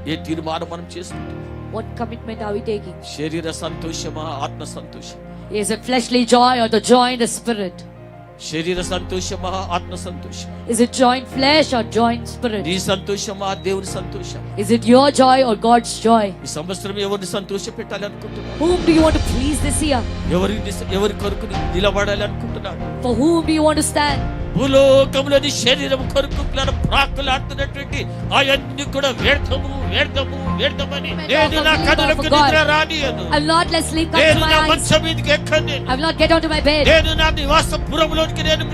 ఏ తీర్మానం మనం చేసుకుంటాం? What commitment are we taking? శరీర సంతోషమా, ఆత్మ సంతోషం? Is it fleshly joy or the joy in the spirit? శరీర సంతోషమా, ఆత్మ సంతోషం? Is it joy in flesh or joy in spirit? నీ సంతోషమా, దేవుని సంతోషం? Is it your joy or God's joy? ఈ సంవత్సరం ఎవరిని సంతోష పెట్టాలి అనుకుంటున్నావు? Whom do you want to please this year? ఎవరి కొరకు నిలబడాలి అనుకుంటున్నాడు? For whom do you want to stand? భూలోకంలోని శరీరం కొరకు ప్రాకులాడుతున్నటువంటి అవన్నీ కూడా వ్యర్థము వ్యర్థము వ్యర్థమని నేను నా కన్నులకు నిద్ర రానియను. I will not let sleep come to నేను my నా eyes. మంచం మీదకి ఎక్కను. I will not get onto my bed. నేను నా నివాసపురములోనికి నేను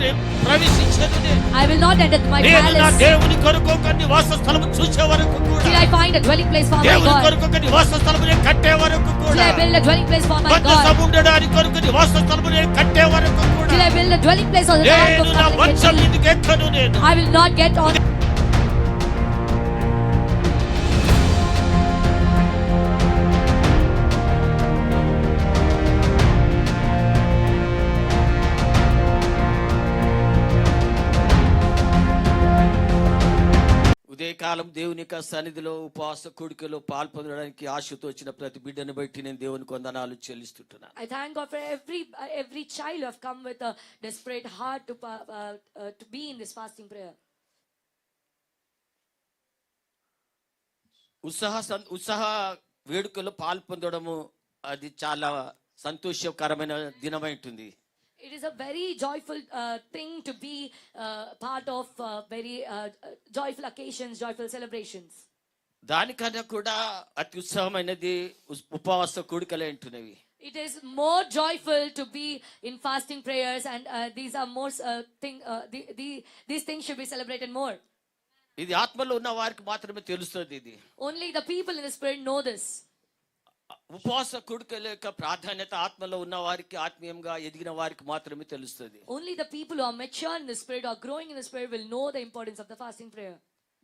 ప్రవేశించను. I will not enter my నేను నా palace దేవుని కొరకు ఒక నివాస స్థలము చూసే వరకు కూడా, till I find a dwelling place for my దేవుని God. కొరకు ఒక నివాస స్థలము నేను కట్టే వరకు Till కూడా, I build a dwelling place for my మందసం God. ఉండడానికి కొరకు నివాస స్థలము నేను కట్టే వరకు కూడా, Till I build a dwelling place on the top నేను of నా my మంచం head. మీదకి ఎక్కను. నేను I will not get on. ఉదయకాలం దేవుని యొక్క సన్నిధిలో ఉపవాస కూడికలో పాల్పొందడానికి ఆశతో వచ్చిన ప్రతి బిడ్డను బట్టి నేను దేవునికి వందనాలు చెల్లిస్తుంటున్నాను. I thank God for every child who have come with a desperate heart to be in this fasting prayer. ఉత్సాహ వేడుకలో పాల్పొందడము అది చాలా సంతోషకరమైన దినమై ఉంటుంది. It is a very joyful thing to be part of very joyful occasions, joyful celebrations. దానికన్నా కూడా అతి ఉత్సాహమైనది ఉపవాస కూడికలే ఉంటున్నవి. It is more joyful to be in fasting prayers, and these are more these things should be celebrated more. ఇది ఆత్మలో ఉన్న వారికి మాత్రమే తెలుస్తుంది. ఇది only the people in the spirit know this. ఉపవాస కూడికల యొక్క ప్రాధాన్యత ఆత్మలో ఉన్న వారికి, ఆత్మీయంగా ఎదిగిన వారికి మాత్రమే తెలుస్తుంది. Only the people who are mature in the spirit or growing in the spirit will know the importance of the fasting prayer.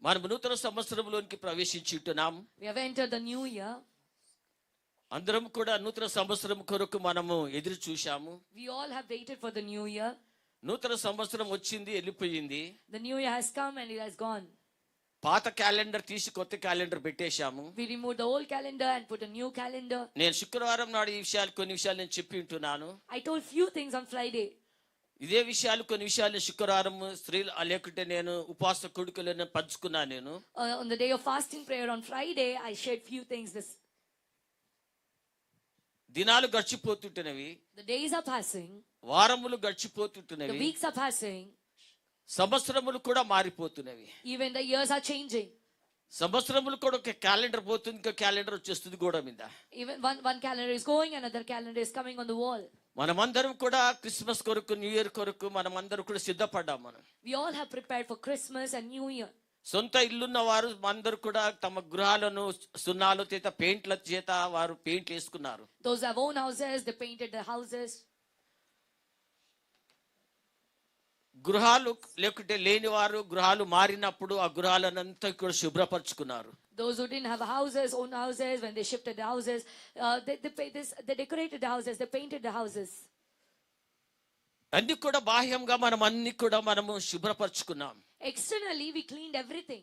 మనం నూతన సంవత్సరంలోనికి ప్రవేశించుతున్నాం. We have entered the new year. అందరం కూడా నూతన సంవత్సరం కొరకు మనము ఎదురు చూశాము. We all have waited for the new year. నూతన సంవత్సరం వచ్చింది, వెళ్ళిపోయింది. The new year has come and it has gone. పాత క్యాలెండర్ తీసి కొత్త calendar పెట్టేశాము. We removed the old calendar and put a new calendar. నేను శుక్రవారం నాడు ఈ విషయాలు కొన్ని విషయాలు నేను చెప్పి ఉంటున్నాను. I told few things on Friday. ఇదే విషయాలు కొన్ని విషయాలు శుక్రవారం స్త్రీలు లేకుంటే నేను ఉపవాస కూడికలను పంచుకున్నాను. నేను on the day of fasting prayer on Friday I shared few things. This దినాలు గడిచిపోతుంటున్నవి. The days are passing. వారములు గడిచిపోతుంటున్నవి. The weeks are passing. సంవత్సరములు కూడా మారిపోతున్నవి. Even the years are changing. సంవత్సరములు కూడా ఒక క్యాలెండర్ పోతుంది, ఇంకో క్యాలెండర్ వచ్చేస్తుంది గోడ మీద. Even one calendar is going, another calendar is coming on the wall. మనమందరం కూడా క్రిస్మస్ కొరకు, న్యూ ఇయర్ కొరకు మనమందరం కూడా సిద్ధపడ్డాం. మనం We all have prepared for Christmas and New Year. సొంత ఇల్లున్న వారు అందరూ కూడా తమ గృహాలను సున్నాల చేత, పెయింట్ల చేత వారు పెయింట్ వేసుకున్నారు. Those who have own houses, they painted their houses. గృహాలు లేకుంటే లేని వారు గృహాలు మారినప్పుడు ఆ గృహాలనంతా కూడా శుభ్రపరచుకున్నారు. Those who didn't have houses, own houses, when they shifted the houses, they decorated the houses, they painted the houses. అన్ని కూడా బాహ్యంగా అన్ని కూడా మనము శుభ్రపరచుకున్నాం. Externally we cleaned everything.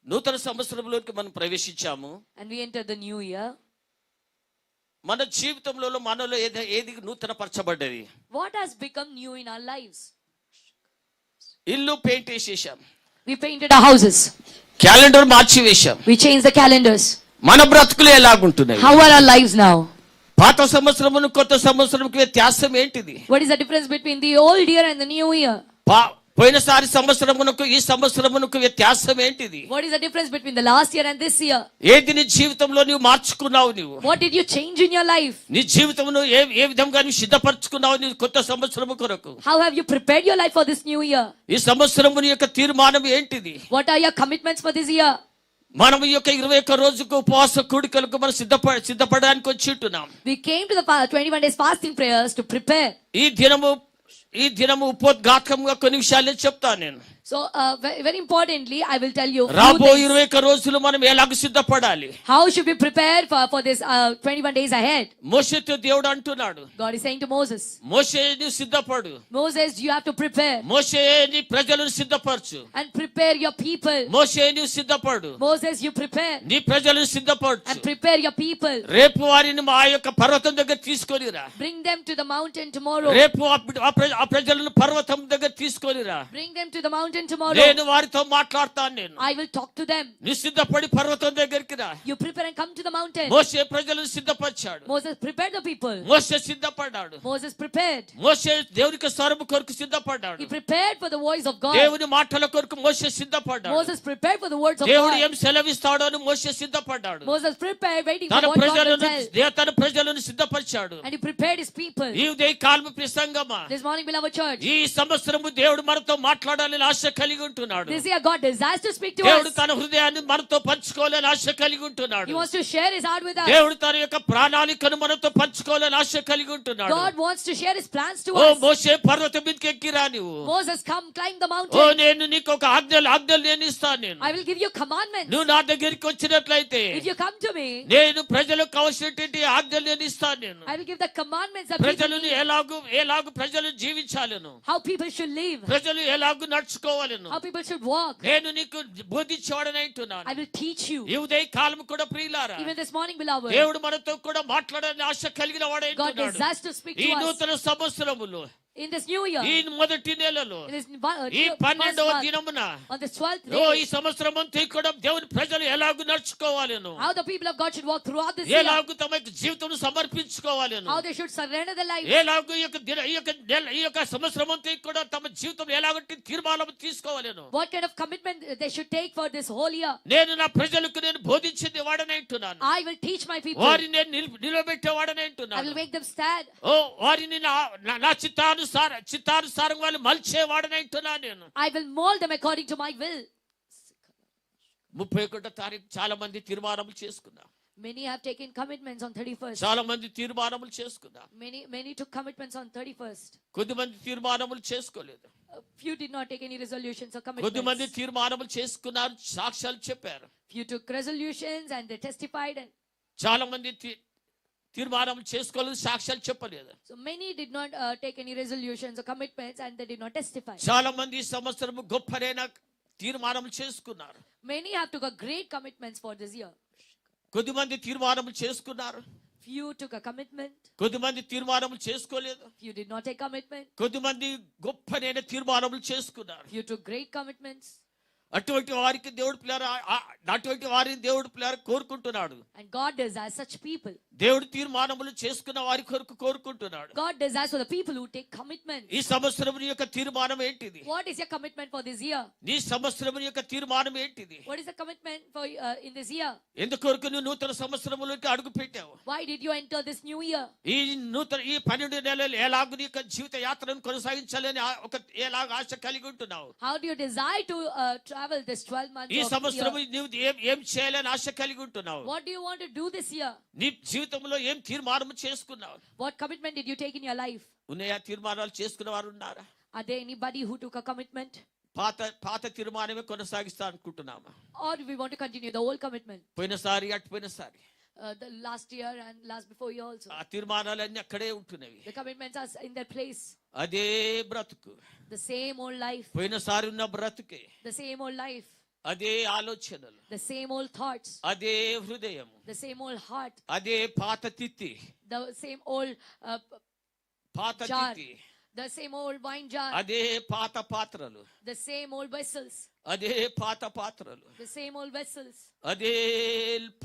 నూతన సంవత్సరంలోకి మనం ప్రవేశించాము. And we entered the new year. మన జీవితంలో మనలో ఏది నూతన పరచబడ్డది? What has become new in our lives? ఇల్లు పెయింట్ వేసేసాం. We painted our houses. Calendar మార్చి వేసాం. We changed the calendars. మన బ్రతుకులు ఎలాగుంటున్నాయి? How are our lives now? పాత సంవత్సరమును కొత్త సంవత్సరంకి వ్యత్యాసం ఏంటిది? What is the difference between the old year and the new year? పోయినసారి సంవత్సరమునకు ఈ సంవత్సరమునకు వ్యత్యాసం ఏంటిది? What is the difference between the last year and this year? ఏది నీ జీవితంలో నువ్వు మార్చుకున్నావు? నువ్వు What did you change in your life? నీ జీవితమును ఏ విధంగా నువ్వు సిద్ధపరచుకున్నావు నీ కొత్త సంవత్సరము కొరకు? How have you prepared your life for this new year? ఈ సంవత్సరము యొక్క తీర్మానం ఏంటిది? What are your commitments for this year? మనం ఈ యొక్క 21 రోజుకు ఉపవాస కూడికలకు మనం సిద్ధపడడానికి వచ్చి ఉంటున్నాం. We came to the 21 days fasting prayers to prepare. ఈ దినము ఉపోద్ఘాతకంగా కొన్ని విషయాలు చెప్తాను నేను. So, very importantly, I will tell you a few రాబో things. 21 రోజులు మనం ఎలాగ సిద్ధపడాలి. How should we prepare for this 21 days ahead? మోషేతో దేవుడు అంటున్నాడు, God is saying to Moses, మోషే నీ సిద్ధపడు, Moses, you have to prepare మోషే నీ ప్రజలను సిద్ధపరచు, and prepare your people. మోషే నీ సిద్ధపడు, Moses, you prepare నీ ప్రజలను సిద్ధపరచు, and prepare your people. రేపు వారిని మా యొక్క పర్వతం దగ్గర తీసుకొనిరా, Bring them to the mountain tomorrow. రేపు ఆ ప్రజలను పర్వతం దగ్గర తీసుకొనిరా, Bring them to the mountain tomorrow. నేను వారితో మాట్లాడతాను, నేను I will talk to them. నీ సిద్ధపడి పర్వతం దగ్గరికి రా. You prepare and come to the mountain. మోషే ప్రజలను సిద్ధపరిచాడు, Moses prepared the people. Moshe సిద్ధపడ్డాడు, Moses prepared. మోషే దేవునికి స్వరము కొరకు సిద్ధపడ్డాడు, He prepared for the voice of God. దేవుని మాటల కొరకు మోషే సిద్ధపడ్డాడు, Moses prepared for the words of దేవుడు God. ఏం సెలవిస్తాడో అని మోషే సిద్ధపడ్డాడు, Moses prepared, waiting for తన what God will ప్రజలను tell. తన ప్రజలను సిద్ధపరిచాడు. And he prepared his people. ఈ ఉదయ కాలము ప్రసంగమా, This morning, beloved church, ఈ సంవత్సరము దేవుడు మనతో మాట్లాడాలని ఆశ కలిగి ఉంటున్నాడు. this year God desires to speak to దేవుడు us. తన హృదయాన్ని మనతో పంచుకోవాలని ఆశ కలిగి He ఉంటున్నాడు. wants to share his heart with us. దేవుడు తన యొక్క ప్రణాళికను మనతో పంచుకోవాలని ఆశ కలిగి ఉంటున్నాడు. God wants to share his plans to oh us. మోషే పర్వతం మీదకి ఎక్కిరా నువ్వు. Moses, come climb the oh mountain. నేను నీకు ఒక ఆజ్ఞలు నేను ఇస్తాను. నేను I will give you commandments. నువ్వు నా దగ్గరికి వచ్చినట్లయితే If you come to me, నేను ప్రజలకు కావాల్సినటువంటి ఆజ్ఞలు నేను ఇస్తాను. నేను I will give the commandments that people ప్రజలను need. ఎలాగూ ప్రజలు జీవించాలను, How people should live. ప్రజలు ఎలాగూ నడుచుకోవాలను How people should walk. నేను నీకు బోధించేవాడని అంటున్నాను. I will teach you. ఈ ఉదయ కాలం కూడా ప్రియులారా, Even this morning, beloved, దేవుడు మనతో కూడా మాట్లాడాలని ఆశ కలిగిన వాడై God ఉంటున్నాడు. desires to speak ఈ to us నూతన సంవత్సరములో, in this new year, ఈ మొదటి నెలలో, in this ఈ first 12వ month, దినమున, on this 12th ఈ day, సంవత్సరం అంతా కూడా దేవుని ప్రజలు ఎలాగూ నడుచుకోవాలను, how the people of God should walk throughout this year, ఎలాగూ తమ యొక్క జీవితం సమర్పించుకోవాలను, how they should surrender their life, ఎలాగూ ఈ యొక్క సంవత్సరం అంతా కూడా తమ జీవితం ఎలాగంటే తీర్మానం తీసుకోవాలను. what kind of commitment they should take for this whole year. నేను నా ప్రజలకు నేను బోధించింది వాడని అంటున్నాను, I will teach my people. వారిని నేను నిలబెట్టే వాడని I అంటున్నాను. will make them stand. ఓ వారిని నా చిత్తానుసారం వాళ్ళు మలిచేవాడని అంటున్నాను. నేను I will mold them according to my will. 31వ తారీఖు చాలా మంది తీర్మానములు చేసుకున్నారు. Many have taken commitments on 31st. చాలా మంది తీర్మానములు చేసుకున్నారు. Many took commitments on 31st. కొద్దిమంది తీర్మానములు చేసుకోలేదు. Few did not take any resolutions or కొద్దిమంది commitments. తీర్మానములు చేసుకున్నారు, సాక్ష్యాలు చెప్పారు. Few took resolutions and they testified. And చాలా మంది తీర్మానం చేసుకోలేదు, సాక్ష్యాలు చెప్పలేదు. so many did not take any resolutions or commitments and they did not testify. చాలా మంది ఈ సంవత్సరం గొప్పనైన తీర్మానం చేసుకున్నారు. Many have took a great commitments for this year. కొద్దిమంది తీర్మానం చేసుకున్నారు, Few took a commitment. కొద్దిమంది తీర్మానం చేసుకోలేదు. Few did not take commitment. కొద్దిమంది గొప్పనైన తీర్మానములు చేసుకున్నారు. Few took great commitments. అటువంటి వారికి దేవుడు అటువంటి వారిని దేవుడు కోరుకుంటున్నాడు. And God desires such people. దేవుడు తీర్మానములు చేసుకున్న వారి కొరకు కోరుకుంటున్నాడు. God desires for the people who take commitments. ఈ సంవత్సరం యొక్క తీర్మానం ఏంటిది? What is your commitment for this year? నీ సంవత్సరం యొక్క తీర్మానం ఏంటిది? What is the commitment for in this year? ఎందుకొరకు నువ్వు నూతన సంవత్సరంలోకి అడుగు పెట్టావు? Why did you enter this new year? ఈ 12 నెలలు ఎలాగూ నీ యొక్క జీవిత యాత్రను కొనసాగించాలని ఎలాగ ఆశ కలిగి ఉంటున్నావు? How do you desire to travel this 12 months ఈ of సంవత్సరం year? నువ్వు ఏం చేయాలని ఆశ కలిగి ఉంటున్నావు? What do you want to do this year? నీ జీవితంలో ఏం తీర్మానం చేసుకున్నావు? What commitment did you take in your life? ఉన్నాయా? తీర్మానాలు చేసుకున్న వారు ఉన్నారా? Are there anybody who took a commitment? పాత తీర్మానమే కొనసాగిస్తా అనుకుంటున్నామా? Or do we want to continue the old commitment? పోయినసారి The last year and last before year also. ఆ తీర్మానాలన్నీ అక్కడే ఉంటున్నవి. The commitments are in their place. అదే బ్రతుకు, The same old life. పోయినసారి ఉన్న బ్రతుకే, The same old life. అదే ఆలోచనలు, The same old thoughts. అదే హృదయం, The same old heart. అదే పాత తిత్తి, The same old పాత jar. తిత్తి, The same old wine jar. అదే పాత పాత్రలు, The same old vessels. అదే పాత పాత్రలు, The same old vessels. అదే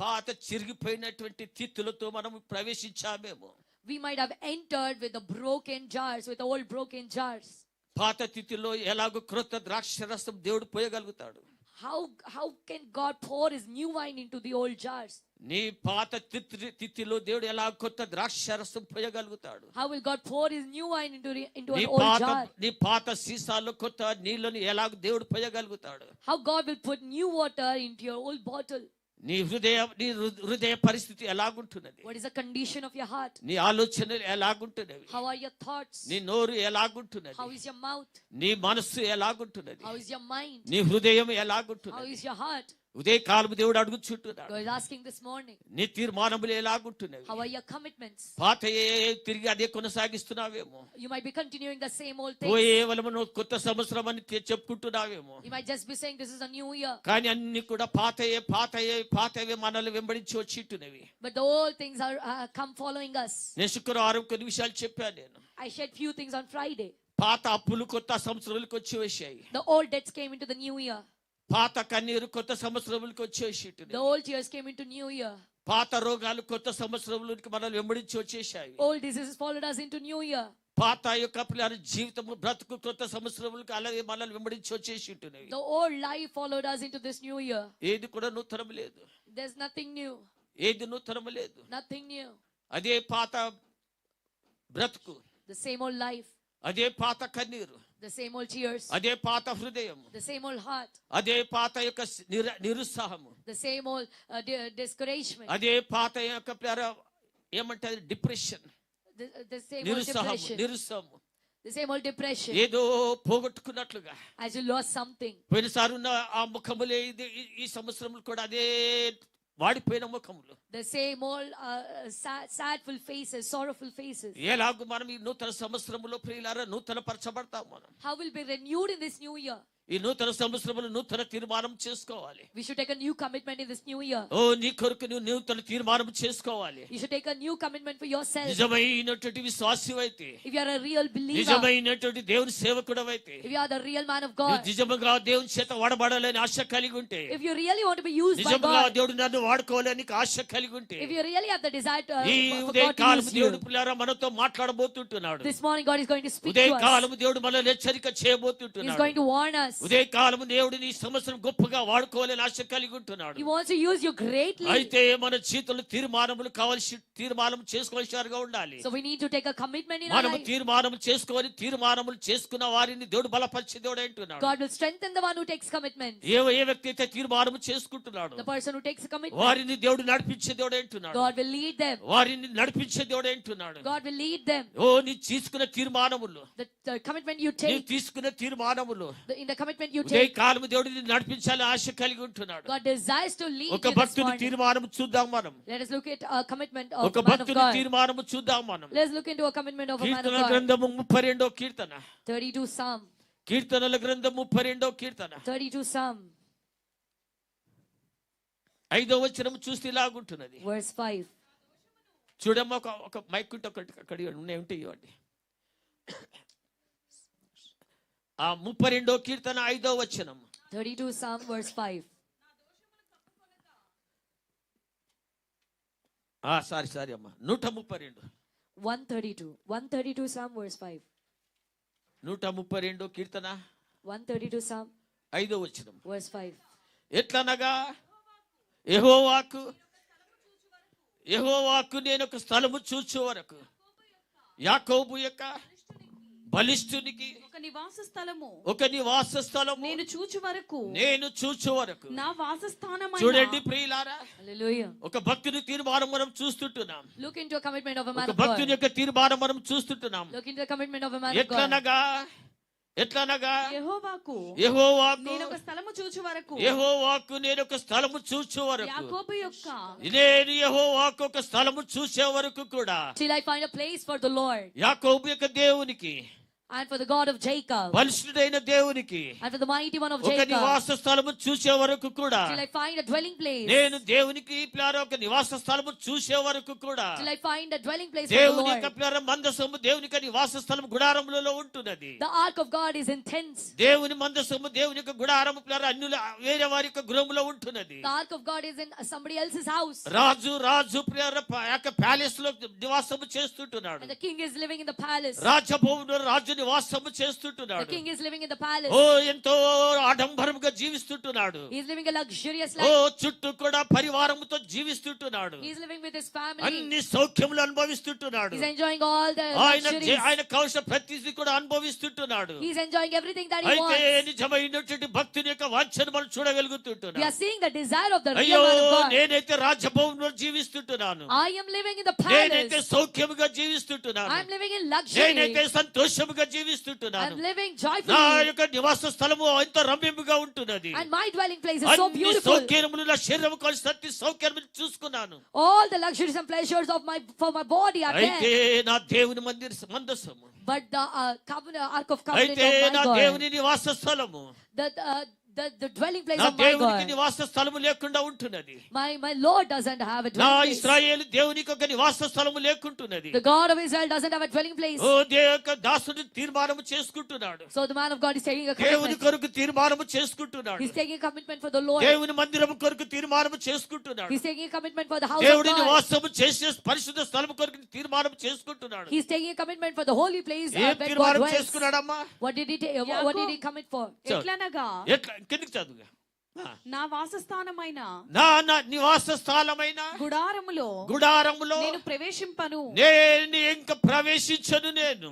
పాత చిరిగిపోయినటువంటి తిత్తులతో మనం ప్రవేశించామేమో. We might have entered with the broken jars, with the old broken jars. పాత తిత్తిలో ఎలాగో క్రొత్త ద్రాక్షరసం దేవుడు పోయగలుగుతాడు. How can God pour his new wine into the old jars? నీ పాత తిత్తిలో దేవుడు ఎలా కొత్త ద్రాక్షరసం పోయగలుగుతాడు? How will God pour his new wine into an old jar? నీ పాత సీసాలో కొత్త నీళ్ళని ఎలా దేవుడు పోయగలుగుతాడు? How God will put new water into your old bottle? నీ హృదయ పరిస్థితి ఎలాగుంటున్నది? What is the condition of your heart? నీ ఆలోచనలు ఎలాగుంటున్నవి? How are your thoughts? నీ నోరు ఎలాగుంటున్నది? How is your mouth? నీ మనస్సు ఎలాగుంటున్నది? How is your mind? నీ హృదయం How ఎలాగుంటున్నది? is your heart? ఉదయకాలము దేవుడు అడుగుచుంటున్నాడు, God is asking this morning. నీ తీర్మానములు ఎలాగుంటున్నవి? How are your commitments? పాతయే తిరిగి అదే కొనసాగిస్తున్నావేమో, You might be continuing the same old things. కేవలము నువ్వు కొత్త సంవత్సరం అని చెప్పుకుంటున్నావేమో, You might just be saying this is a new year. కానీ అన్ని కూడా పాతయే మనల్ని వెంబడించి వచ్చిట్టున్నవి. But the old things are come following us. నేను శుక్రవారం కొన్ని విషయాలు చెప్పాను. నేను I shared few things on Friday. పాత అప్పులు కొత్త సంవత్సరాలకు వచ్చి వచ్చాయి. The old debts came into the new year. పాత కన్నీరు కొత్త సంవత్సరాలకు వచ్చేసి, The old tears came into new year. పాత రోగాలు కొత్త సంవత్సరంలోకి మనల్ని వెంబడించి వచ్చేసాయి. Old diseases followed us into new year. పాత యొక్క పిల్లల జీవితము బ్రతుకు కొత్త సంవత్సరములకు అలాగే మనల్ని వెంబడించి వచ్చేసి ఉంటున్నాయి. The old life followed us into this new year. ఏది కూడా నూతనం లేదు. There's nothing new. ఏది నూతనం లేదు. Nothing new. అదే పాత బ్రతుకు, The same old life. అదే పాత కన్నీరు, The same old tears. అదే పాత హృదయం, The same old heart. అదే పాత యొక్క నిరుత్సాహము, The same old discouragement. అదే పాత యొక్క ఏమంటారు depression, The same old నిరుత్సాహము, depression. నిరుత్సాహము, The same old depression. ఏదో పోగొట్టుకున్నట్లుగా. As you lost something. పోయినసారి ఉన్న ఆ ముఖములే ఈ సంవత్సరంలో కూడా అదే వాడిపోయిన ముఖములు. The same old sadful faces, sorrowful faces. ఎలాగూ మనం ఈ నూతన సంవత్సరములో ప్రియులారా నూతన పరచబడతాం. మనం How will be renewed in this new year? ఈ నూతన సంవత్సరములో నూతన తీర్మానం చేసుకోవాలి. We should take a new commitment in this new year. ఓ నీ కొరకు నువ్వు నూతన తీర్మానం చేసుకోవాలి. You should take a new commitment for yourself. నిజమైనటువంటి విశ్వాసివైతే, If you are a real believer, నిజమైనటువంటి దేవుని సేవకుడవైతే, if you are the real man of నువ్వు God, నిజముగా దేవుని చేత వాడబడాలని ఆశ కలిగి ఉంటే, if you really want to be used by నిజముగా God, దేవుడు నన్ను వాడుకోవాలని ఆశ కలిగి ఉంటే, if you really have the desire to, ఈ for ఉదయ God to కాలము use దేవుడు you, పిల్లారా మనతో మాట్లాడబోతుంటున్నాడు. this morning God is going to speak Udaya to us. కాలము దేవుడు మనల్ని హెచ్చరిక He is చేయబోతుంటున్నాడు. going to warn us. ఉదయ కాలము దేవుడు ఈ సంవత్సరం గొప్పగా వాడుకోవాలని ఆశ కలిగి ఉంటున్నాడు. He wants to use you greatly. అయితే మన జీవితంలో తీర్మానములు కావాల్సి తీర్మానం చేసుకోవాల్సిగా ఉండాలి. So we need to take a commitment in our మనము life. తీర్మానం చేసుకొని తీర్మానములు చేసుకున్న వారిని దేవుడు బలపరిచే దేవుడు అంటున్నాడు. God will strengthen the one who takes commitment. ఏ వ్యక్తి అయితే తీర్మానం చేసుకుంటున్నాడు The person who takes a commitment, వారిని దేవుడు నడిపించే దేవుడు అంటున్నాడు. God will lead them. వారిని నడిపించే దేవుడు అంటున్నాడు. God will lead them. ఓ నీ తీసుకున్న తీర్మానములు, The commitment you నీ take, తీసుకున్న తీర్మానములు in the commitment you Udaya take, కాలము దేవుడు నిన్ను నడిపించాలని ఆశ కలిగి ఉంటున్నాడు. God desires to lead ఒక you this భక్తుని morning. తీర్మానం చూద్దాం మనం. Let us look at a commitment of ఒక a man of భక్తుని God. తీర్మానం చూద్దాం మనం. Let's look into a commitment of a man of Keerthana God. గ్రంథము 32వ కీర్తన. 32 Psalm. కీర్తనల గ్రంథం 32వ కీర్తన 32 Psalm. 5వ వచనం చూస్తే ఇలాగుంటున్నది. Verse 5. చూడమ్మా, ఒక మైక్ ఉంటే ఒకటి అక్కడ ఉంటే ఇవ్వండి. ఆ 32వ కీర్తన 5వ వచనం. 32 Psalm verse 5. సారీ అమ్మా, 132. 132 Psalm verse 5. 132 కీర్తన 132 Psalm 5వ వచనం. verse 5. ఎట్లనగా యెహోవాకు నేను ఒక స్థలము చూచు వరకు, యాకోబు యొక్క బలిష్ఠునికి ఒక నివాస స్థలము నేను చూచు వరకు నా వాసస్థానమైన. చూడండి ప్రియులారా, Hallelujah. ఒక భక్తుని తీర్మానం మనం చూస్తుంటున్నాం. Look into a commitment of a man ఒక of భక్తుని God. యొక్క తీర్మానం మనం చూస్తుంటున్నాం. Look into the commitment of a man of God. ఎట్లనగా యెహోవాకు యెహోవాకు నేను ఒక స్థలము చూచు వరకు, నేను ఒక స్థలము చూచు వరకు, యాకోబు యొక్క నేను యెహోవాకు ఒక స్థలము చూసే వరకు కూడా, Till I find a place for the Lord యాకోబు యొక్క దేవునికి, and for the God of Jacob బలిష్ఠుడైన దేవునికి and for the mighty one of ఒక Jacob. నివాస స్థలము చూసే వరకు కూడా, Till I find a dwelling place. నేను దేవునికి పిల్లారా ఒక నివాస స్థలము చూసే వరకు కూడా, Till I find a dwelling place for the దేవుని యొక్క Lord. పిల్లారా మందసము దేవునికి నివాస స్థలం గుడారములలో ఉంటున్నది. The ark of God is in tents. దేవుని మందసము దేవుని యొక్క గుడారము పిల్లారా అన్యుల వేరే వారి యొక్క గృహములో ఉంటున్నది. The ark of God is in somebody else's house. రాజు పిల్లారా యొక్క ప్యాలెస్ లో నివాసము చేస్తుంటున్నాడు. And the king is living in the palace. రాజభవనంలో రాజు నివాసము The చేస్తుంటున్నాడు. king is living in the palace. ఓ ఎంతో ఆడంబరముగా జీవిస్తుంటున్నాడు. He is living a luxurious oh life. చుట్టూ కూడా పరివారముతో జీవిస్తుంటున్నాడు. He is living with his family. అన్ని సౌఖ్యములు అనుభవిస్తుంటున్నాడు. He's enjoying all the ఆయన luxuries. కావలసిన ప్రతిదీ కూడా అనుభవిస్తుంటున్నాడు. He's enjoying everything that he అయితే wants. నిజమైనటువంటి భక్తుని యొక్క వాంఛను మనం We చూడగలుగుతుంటున్నాం. are seeing the desire of the అయ్యో real man of God. నేనైతే రాజభవనంలో జీవిస్తుంటున్నాను. I am living in the నేనైతే palace. సౌఖ్యముగా జీవిస్తుంటున్నాను. I am living in నేనైతే luxury. సంతోషముగా I జీవిస్తుంటున్నాను. am living నా joyfully. యొక్క నివాస స్థలము ఎంత రమ్యముగా ఉంటున్నది. And my dwelling place is so అన్ని beautiful. సౌఖ్యములు నా శరీరము కలిసి ప్రతి సౌఖ్యము చూసుకున్నాను. All the luxuries and pleasures of for my body are అయితే there. నా దేవుని మందసము, But the ark of covenant అయితే of నా my God, దేవుని నివాస స్థలము, the dwelling place నా of my దేవునికి God, నివాస స్థలము లేకుండా ఉంటున్నది. my Lord doesn't have a నా dwelling place. ఇశ్రాయేలు దేవునికి ఒక నివాస స్థలము లేకుంటున్నది. The God of Israel doesn't have a dwelling place. ఓ దేవుని దాసుడు తీర్మానము చేసుకుంటున్నాడు. So the man of God is taking a దేవుని commitment. కొరకు తీర్మానము చేసుకుంటున్నాడు. He's taking a commitment for the Lord. దేవుని మందిరము కొరకు తీర్మానము చేసుకుంటున్నాడు. He's taking a commitment for the house of దేవుడి God. నివాసము చేసే పరిశుద్ధ స్థలము కొరకు తీర్మానం చేసుకుంటున్నాడు. He's taking a commitment for the holy place ఏం where God తీర్మానం dwells. చేసుకున్నాడమ్మా? What did he take? What did he commit for? ఎట్లనగా ఎట్లా కిందికి చదువుగా. నా వాసస్థానమైన నా నివాస స్థలమైన గుడారములో గుడారములో నేను ప్రవేశింపను. నేను ఇంక ప్రవేశించను.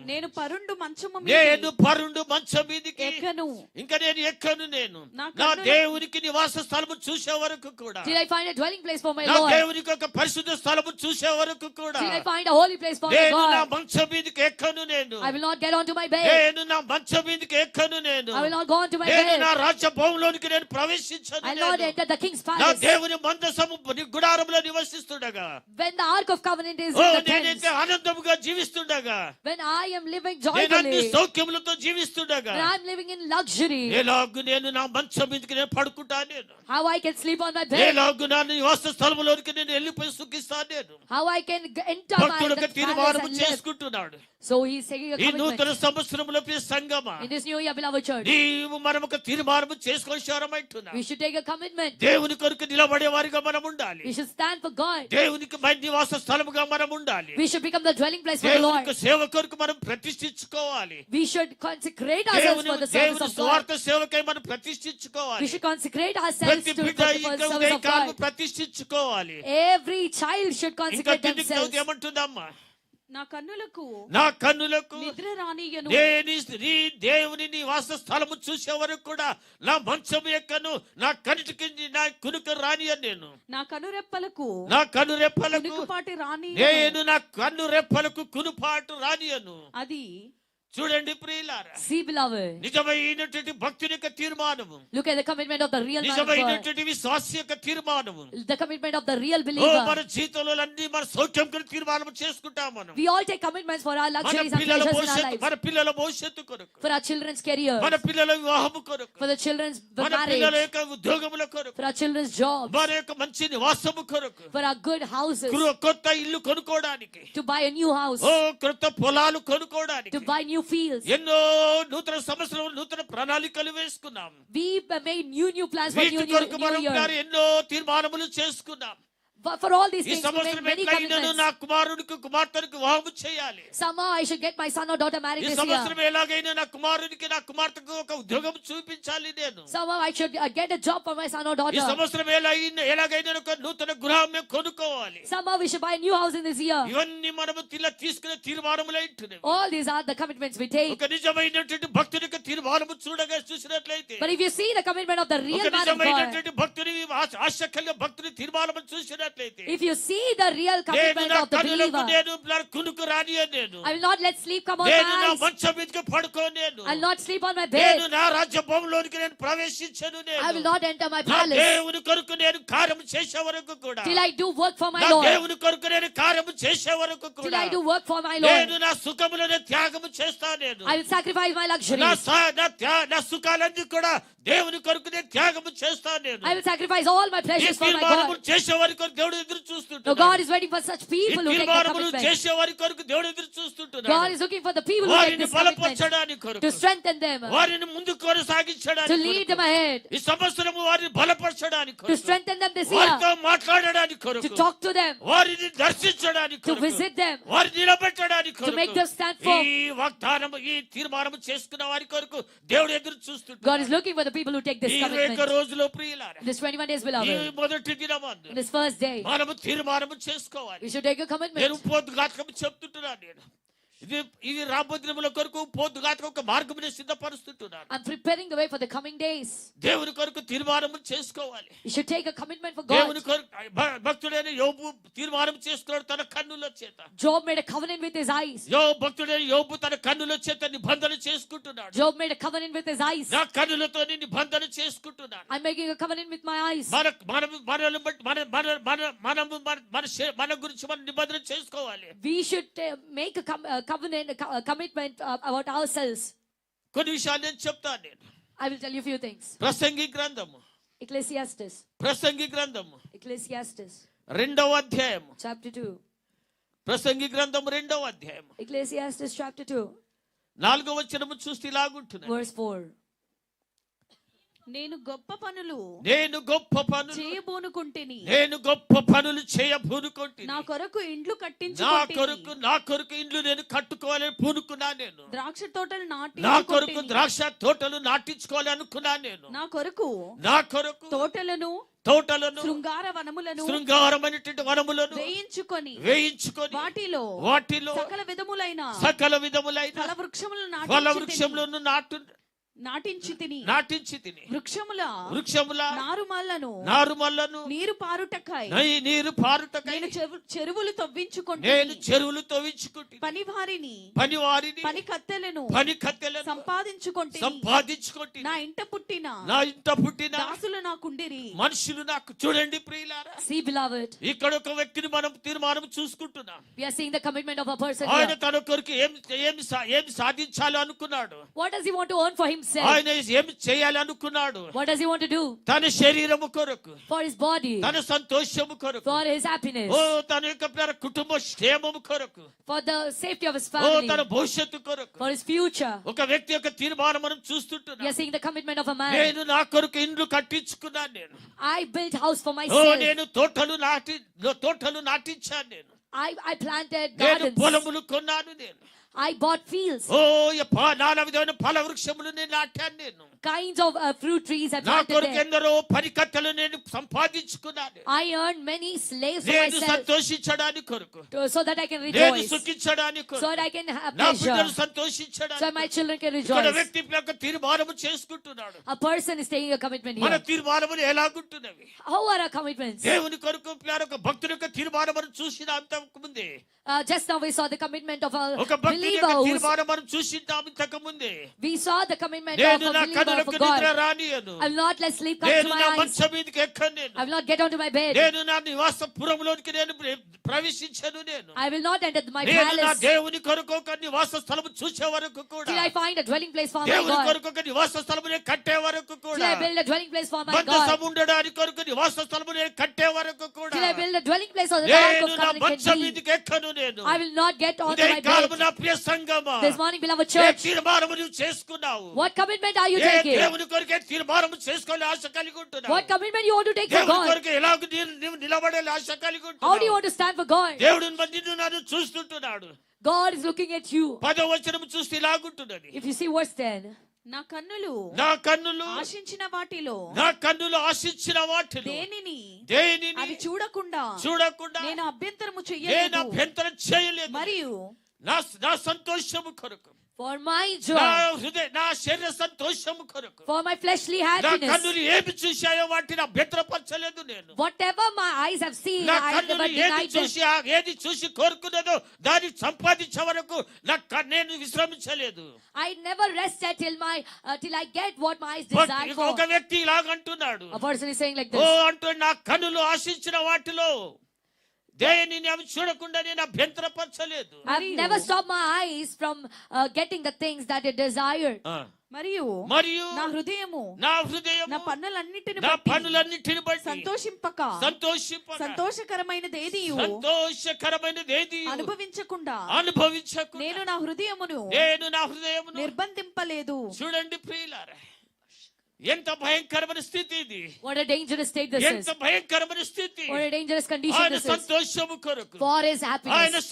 నేను పరుండు మంచము నేను పరుండు మంచం మీదికి ఎక్కను. ఇంకా నేను ఎక్కను. నేను నా నా కన్నులు- దేవునికి నివాస స్థలము చూసే వరకు కూడా, Till I find a dwelling place for my నా Lord. దేవునికి ఒక పరిశుద్ధ స్థలము చూసే వరకు కూడా Till I find a holy place for my నేను నా God. మంచం మీదికి ఎక్కను. నేను I will not get onto my bed. నేను నా మంచం మీదికి ఎక్కను. నేను I will not go onto my నేను నా bed. రాజ్యభవనంలోనికి నేను ప్రవేశించను. I will not నేను enter the king's నా palace. దేవుని మందసము గుడారంలో నివసిస్తుండగా, When the ark of covenant is oh in the tents. నేనైతే ఆనందముగా జీవిస్తుండగా, When I am living నేను అన్ని joyfully. సౌఖ్యములతో జీవిస్తుండగా, When I am living in luxury. ఎలాగు నేను నా మంచం మీదకి నేను పడుకుంటాను. నేను How I can sleep on my bed. ఎలాగు నా నివాస స్థలములోనికి నేను వెళ్ళిపోయి సుఖిస్తాను. నేను How I can enter my భక్తులకు palace తీర్మానము and live. చేసుకుంటున్నాడు. So he's taking a ఈ commitment. నూతన సంవత్సరంలో ప్రియ సంగమా, In this new year, beloved church, నీవు మనం ఒక తీర్మానము చేసుకొని శరమైతున్నా. we should take a commitment. దేవుని కొరకు నిలబడే వారిగా మనం ఉండాలి. We should stand for God. దేవునికి మన నివాస స్థలముగా మనం ఉండాలి. We should become the dwelling place for the Lord. దేవునికి సేవ కొరకు మనం ప్రతిష్ఠించుకోవాలి. We should consecrate ourselves for the service దేవుని of God. స్వార్థ సేవకై మనం We ప్రతిష్ఠించుకోవాలి. should consecrate ourselves ప్రతి to బిడ్డ for the ఇంకా service of ఉదయకాలము God. ప్రతిష్ఠించుకోవాలి. Every child should ఇంకా consecrate కిందికి themselves. చదివితే ఏమంటుందమ్మా? నా కన్నులకు నా కన్నులకు నిద్ర రానియను. నీ దేవుని నివాస స్థలము చూసే వరకు కూడా నా మంచం ఎక్కను, నా కంటికి నా కునుకు రానియను. నేను నా కనురెప్పలకు నా కన్ను రెప్పలకు కునుకుపాటి రాని. నేను నా కన్ను రెప్పలకు కునుపాటు రానియను. అది చూడండి ప్రియులారా, See, beloved, నిజమైనటువంటి భక్తుని యొక్క తీర్మానము, look at the commitment of the real man of God. నిజమైనటువంటి విశ్వాసి యొక్క తీర్మానము. The commitment of the real oh believer. మన జీవితంలో అన్ని మన సౌఖ్యం కొరకు తీర్మానం చేసుకుంటాం. మనం We all take commitments for our మన luxuries and పిల్లల pleasures in our భవిష్యత్తు, lives. మన పిల్లల భవిష్యత్తు కొరకు, For our children's career. మన పిల్లల వివాహము కొరకు, For the children's మన పిల్లల marriage. యొక్క ఉద్యోగముల కొరకు, For our children's jobs. మన యొక్క మంచి నివాసము కొరకు, For our good houses. కొత్త ఇల్లు కొనుక్కోవడానికి, To buy a new house. ఓ కొత్త పొలాలు కొనుక్కోవడానికి, To buy new fields. ఎన్నో నూతన సంవత్సరం నూతన ప్రణాళికలు వేసుకున్నాం. We made new plans for వీటి కొరకు మనం new year. ఎన్నో తీర్మానములు చేసుకున్నాం. But for all these ఈ things, we made సంవత్సరం many ఎట్లయినను commitments. నా కుమారునికి కుమార్తెనికి వివాహము చేయాలి. Somehow I should get my son or daughter married ఈ this సంవత్సరం year. ఎలాగైనా నా కుమారునికి నా కుమార్తెకు ఒక ఉద్యోగం చూపించాలి. నేను Somehow I should get a job for my son or ఈ daughter. సంవత్సరం ఎలాగైనా ఒక నూతన గృహం మేము కొనుక్కోవాలి. Somehow we should buy a new house in this year. ఇవన్నీ మనము తీసుకునే తీర్మానములై ఉంటున్నాయి. All these are the commitments we take. ఒక నిజమైనటువంటి భక్తునికి తీర్మానము చూసినట్లయితే, But if you see the commitment of the ఒక real man of God, నిజమైనటువంటి భక్తుని ఆశ కలిగిన భక్తుని తీర్మానము చూసినట్లయితే, if you see the real నేను commitment నా of the కన్నులకు believer, నేను నా కునుకు రానియను. నేను I will not let sleep come on నేను నా my eyes. మంచం మీదకి పడుకోనేను. I will not sleep on my నేను bed. నా రాజ్యభవనంలోనికి నేను ప్రవేశించను. I will నేను not enter my నా palace దేవుని కొరకు నేను కార్యము చేసే వరకు కూడా, till I do work for my నా Lord. దేవుని కొరకు నేను కార్యము చేసే వరకు Till కూడా I do work for my నేను Lord. నా సుఖములను త్యాగము చేస్తాను. నేను I will sacrifice my నా luxuries. నా సుఖాలన్నీ కూడా దేవుని కొరకు నేను త్యాగము చేస్తాను. నేను I will sacrifice all my ఈ pleasures for my తీర్మానము God. చేసే వరకు కొరకు దేవుడు ఎదురు No, చూస్తుంటున్నాడు. God is waiting for such ఈ people who take the తీర్మానములు commitment. చేసే వారి కొరకు దేవుడు ఎదురు God చూస్తుంటున్నాడు. is looking for the people who take వారిని this commitment బలపరచడానికి to కొరకు, strengthen them, వారిని ముందుకు to కొనసాగించడానికి lead them కొరకు, ahead, ఈ సంవత్సరము వారిని బలపరచడానికి to కొరకు, strengthen them this year, వారితో మాట్లాడడానికి to కొరకు, talk to them, వారిని దర్శించడానికి to కొరకు, visit them, వారిని నిలబెట్టడానికి to make కొరకు, them stand firm. ఈ వాగ్దానము ఈ తీర్మానము చేసుకున్న వారి కొరకు దేవుడు ఎదురు God చూస్తుంటాడు. is looking for the people who take this ఈ 21 commitment. రోజులో ప్రియులారా, In this 21 days, ఈ beloved, మొదటి దినమందు in this first day, మనము తీర్మానము చేసుకోవాలి. we should take a నేను commitment. పోతుగాతకం చెప్తుంటున్నాను. నేను ఇది రాబోదినముల కొరకు పోతుగాతకం ఒక మార్గమునే సిద్ధపరుస్తుంటున్నాను. I'm preparing the way for the coming days. దేవుని కొరకు తీర్మానము చేసుకోవాలి. You should take a commitment for దేవుని God. కొరకు భక్తుడైన యోబు తీర్మానం చేసుకున్నాడు తన కన్నుల చేత. Job made a covenant with his eyes. భక్తుడైన యోబు తన కన్నుల చేత నిబంధన చేసుకుంటున్నాడు. Job made a covenant with his eyes. నా కన్నులతో నిబంధన చేసుకుంటున్నాను. I'm making a covenant with my eyes. మన గురించి మనం నిబంధన చేసుకోవాలి. We should make a covenant, a commitment about ourselves. కొన్ని విషయాలు నేను చెప్తాను. నేను I will tell you a few things. ప్రసంగి గ్రంథము Ecclesiastes. ప్రసంగి గ్రంథము Ecclesiastes. 2వ అధ్యాయము. Chapter 2. ప్రసంగి గ్రంథము 2వ అధ్యాయము. Ecclesiastes chapter 2. 4వ వచనము చూస్తే ఇలాగుంటున్నది. Verse 4. నేను గొప్ప పనులు చేయబోనుకుంటేని, నేను గొప్ప పనులు చేయబోనుకుంటే నా కొరకు ఇండ్లు నా కొరకు ఇండ్లు నేను కట్టుకోవాలని పూనుకున్నా. నేను ద్రాక్ష తోటలు నా కొరకు ద్రాక్ష తోటలు నాటించుకోవాలి అనుకున్నా. నేను నా కొరకు తోటలను శృంగార శృంగారమైనటువంటి వనములను వేయించుకొని వాటిలో సకల విధములైన ఫల వృక్షములను నాటించి తిని వృక్షముల నారుమల్లను నీరు పారుటకై నేను చెరువులు తవ్వించుకుంటే, పనివారిని పని కత్తెలను సంపాదించుకుంటే, నా ఇంట పుట్టిన దాసులు నాకుండిరి. మనుషులు నాకు చూడండి ప్రియులారా. See, beloved, ఇక్కడ ఒక వ్యక్తిని మనం తీర్మానం చూసుకుంటున్నాం. we are seeing the commitment of a person ఆయన here. తన కొరకు ఏమి సాధించాలి అనుకున్నాడు. What does he want to earn for himself? ఆయన ఏమి చేయాలి అనుకున్నాడు. What does he want to do? తన శరీరము కొరకు, For his body, తన సంతోషము కొరకు, for his happiness, తన యొక్క కుటుంబ క్షేమము కొరకు, for the safety of his family, తన భవిష్యత్తు కొరకు for his future. ఒక వ్యక్తి యొక్క తీర్మానం మనం We చూస్తుంటున్నాం. are seeing the commitment of a man. నేను నా కొరకు ఇండ్లు కట్టించుకున్నాను. నేను I built house for myself. నేను తోటలు నాటించాను. నేను I planted నేను gardens. పొలములు కొన్నాను. నేను I bought fields. నానా విధమైన ఫల వృక్షములు నేను నాటాను. నేను Kinds of fruit trees I నా planted కొరకు there. ఎందరో పనికత్తెలు నేను సంపాదించుకున్నాను. I earned many slaves for నేను myself సంతోషించడానికి కొరకు, so that I can నేను rejoice, సుఖించడానికి so కొరకు, that I can have నా pleasure, బిడ్డలు so సంతోషించడానికి my children can ఇక్కడ rejoice. వ్యక్తి యొక్క తీర్మానము చేసుకుంటున్నాడు. A person is taking a commitment మన here. తీర్మానములు ఎలాగుంటున్నవి? How are our commitments? దేవుని కొరకు ఒక భక్తుని యొక్క తీర్మానం చూసిన అంతకు ముందే, Just now we saw the commitment of a ఒక భక్తుని believer. యొక్క తీర్మానం మనం చూసిందాం ఇంతకు ముందే. We saw the commitment of నేను a నా believer కన్నులకు for నిద్ర God. రానియను. I will not let sleep come to నేను my నా eyes. మంచం మీదకి ఎక్కను. నేను I will not get onto my bed. నేను నా నివాసపురములోనికి నేను ప్రవేశించను. నేను I will not enter my నేను నా palace దేవుని కొరకు ఒక నివాస స్థలము చూసే వరకు కూడా, till I find a dwelling place for my దేవుని God. కొరకు ఒక నివాస స్థలము నేను కట్టే వరకు Till కూడా, I build a dwelling place for my మందసం God. ఉండడానికి కొరకు నివాస స్థలము నేను కట్టే వరకు కూడా, Till I build a dwelling place so that the ark నేను of నా covenant మంచం can be. మీదకి ఎక్కను. నేను I will not get onto my ఉదయకాలము bed. నా ప్రియ సంగమా, This morning, beloved A church, తీర్మానము నువ్వు చేసుకున్నావు? what commitment are you A taking? దేవుని కొరకే తీర్మానము చేసుకోవాలి ఆశ కలిగి ఉంటున్నావు? What commitment you want to take for దేవుని God? కొరకు ఎలాగ నీవు నిలబడాలి ఆశ కలిగి How do you ఉంటున్నావు? want to stand for God? దేవుడు నిన్ను నన్ను చూస్తుంటున్నాడు. God is looking at you. 10వ వచనం చూస్తే ఇలాగుంటున్నది. If you see verse 10, నా కన్నులు ఆశించిన వాటిలో ఆశించిన వాటిలో దేనిని దేనిని చూడకుండా నేను అభ్యంతరము చేయలేదు. మరియు నా సంతోషము కొరకు, for my నా joy, నా శరీర సంతోషము కొరకు, for my fleshly నా happiness, కన్నులు ఏమి చూశాయో వాటిని అభ్యంతరపరచలేదు. నేను whatever my eyes have seen, నా I have కన్నులు never denied them. ఏది చూసి కోరుకున్నదో దాన్ని సంపాదించే వరకు నేను విశ్రమించలేదు. I never rested till I get what my eyes desire for. ఒక వ్యక్తి ఇలాగంటున్నాడు. A person is saying like oh this. అంటూ నా కన్నులు ఆశించిన వాటిలో దేనిని అవి చూడకుండా నేను అభ్యంతరపరచలేదు. I've never stopped my eyes from getting the things that it desired. మరియు మరియు నా హృదయము నా హృదయం నా పన్నులన్నిటిని నా బట్టి పనులన్నిటిని బట్టి సంతోషింపక సంతోషకరమైనదేదియు సంతోషకరమైనదేది అనుభవించకుండా అనుభవించకుండా నేను నా హృదయమును నిర్బంధింపలేదు. చూడండి ప్రియులారా, ఎంత భయంకరమైన స్థితి ఇది. What a dangerous state this is. ఎంత భయంకరమైన స్థితి. What a dangerous condition ఆయన this is. సంతోషము కొరకు, For his ఆయన happiness.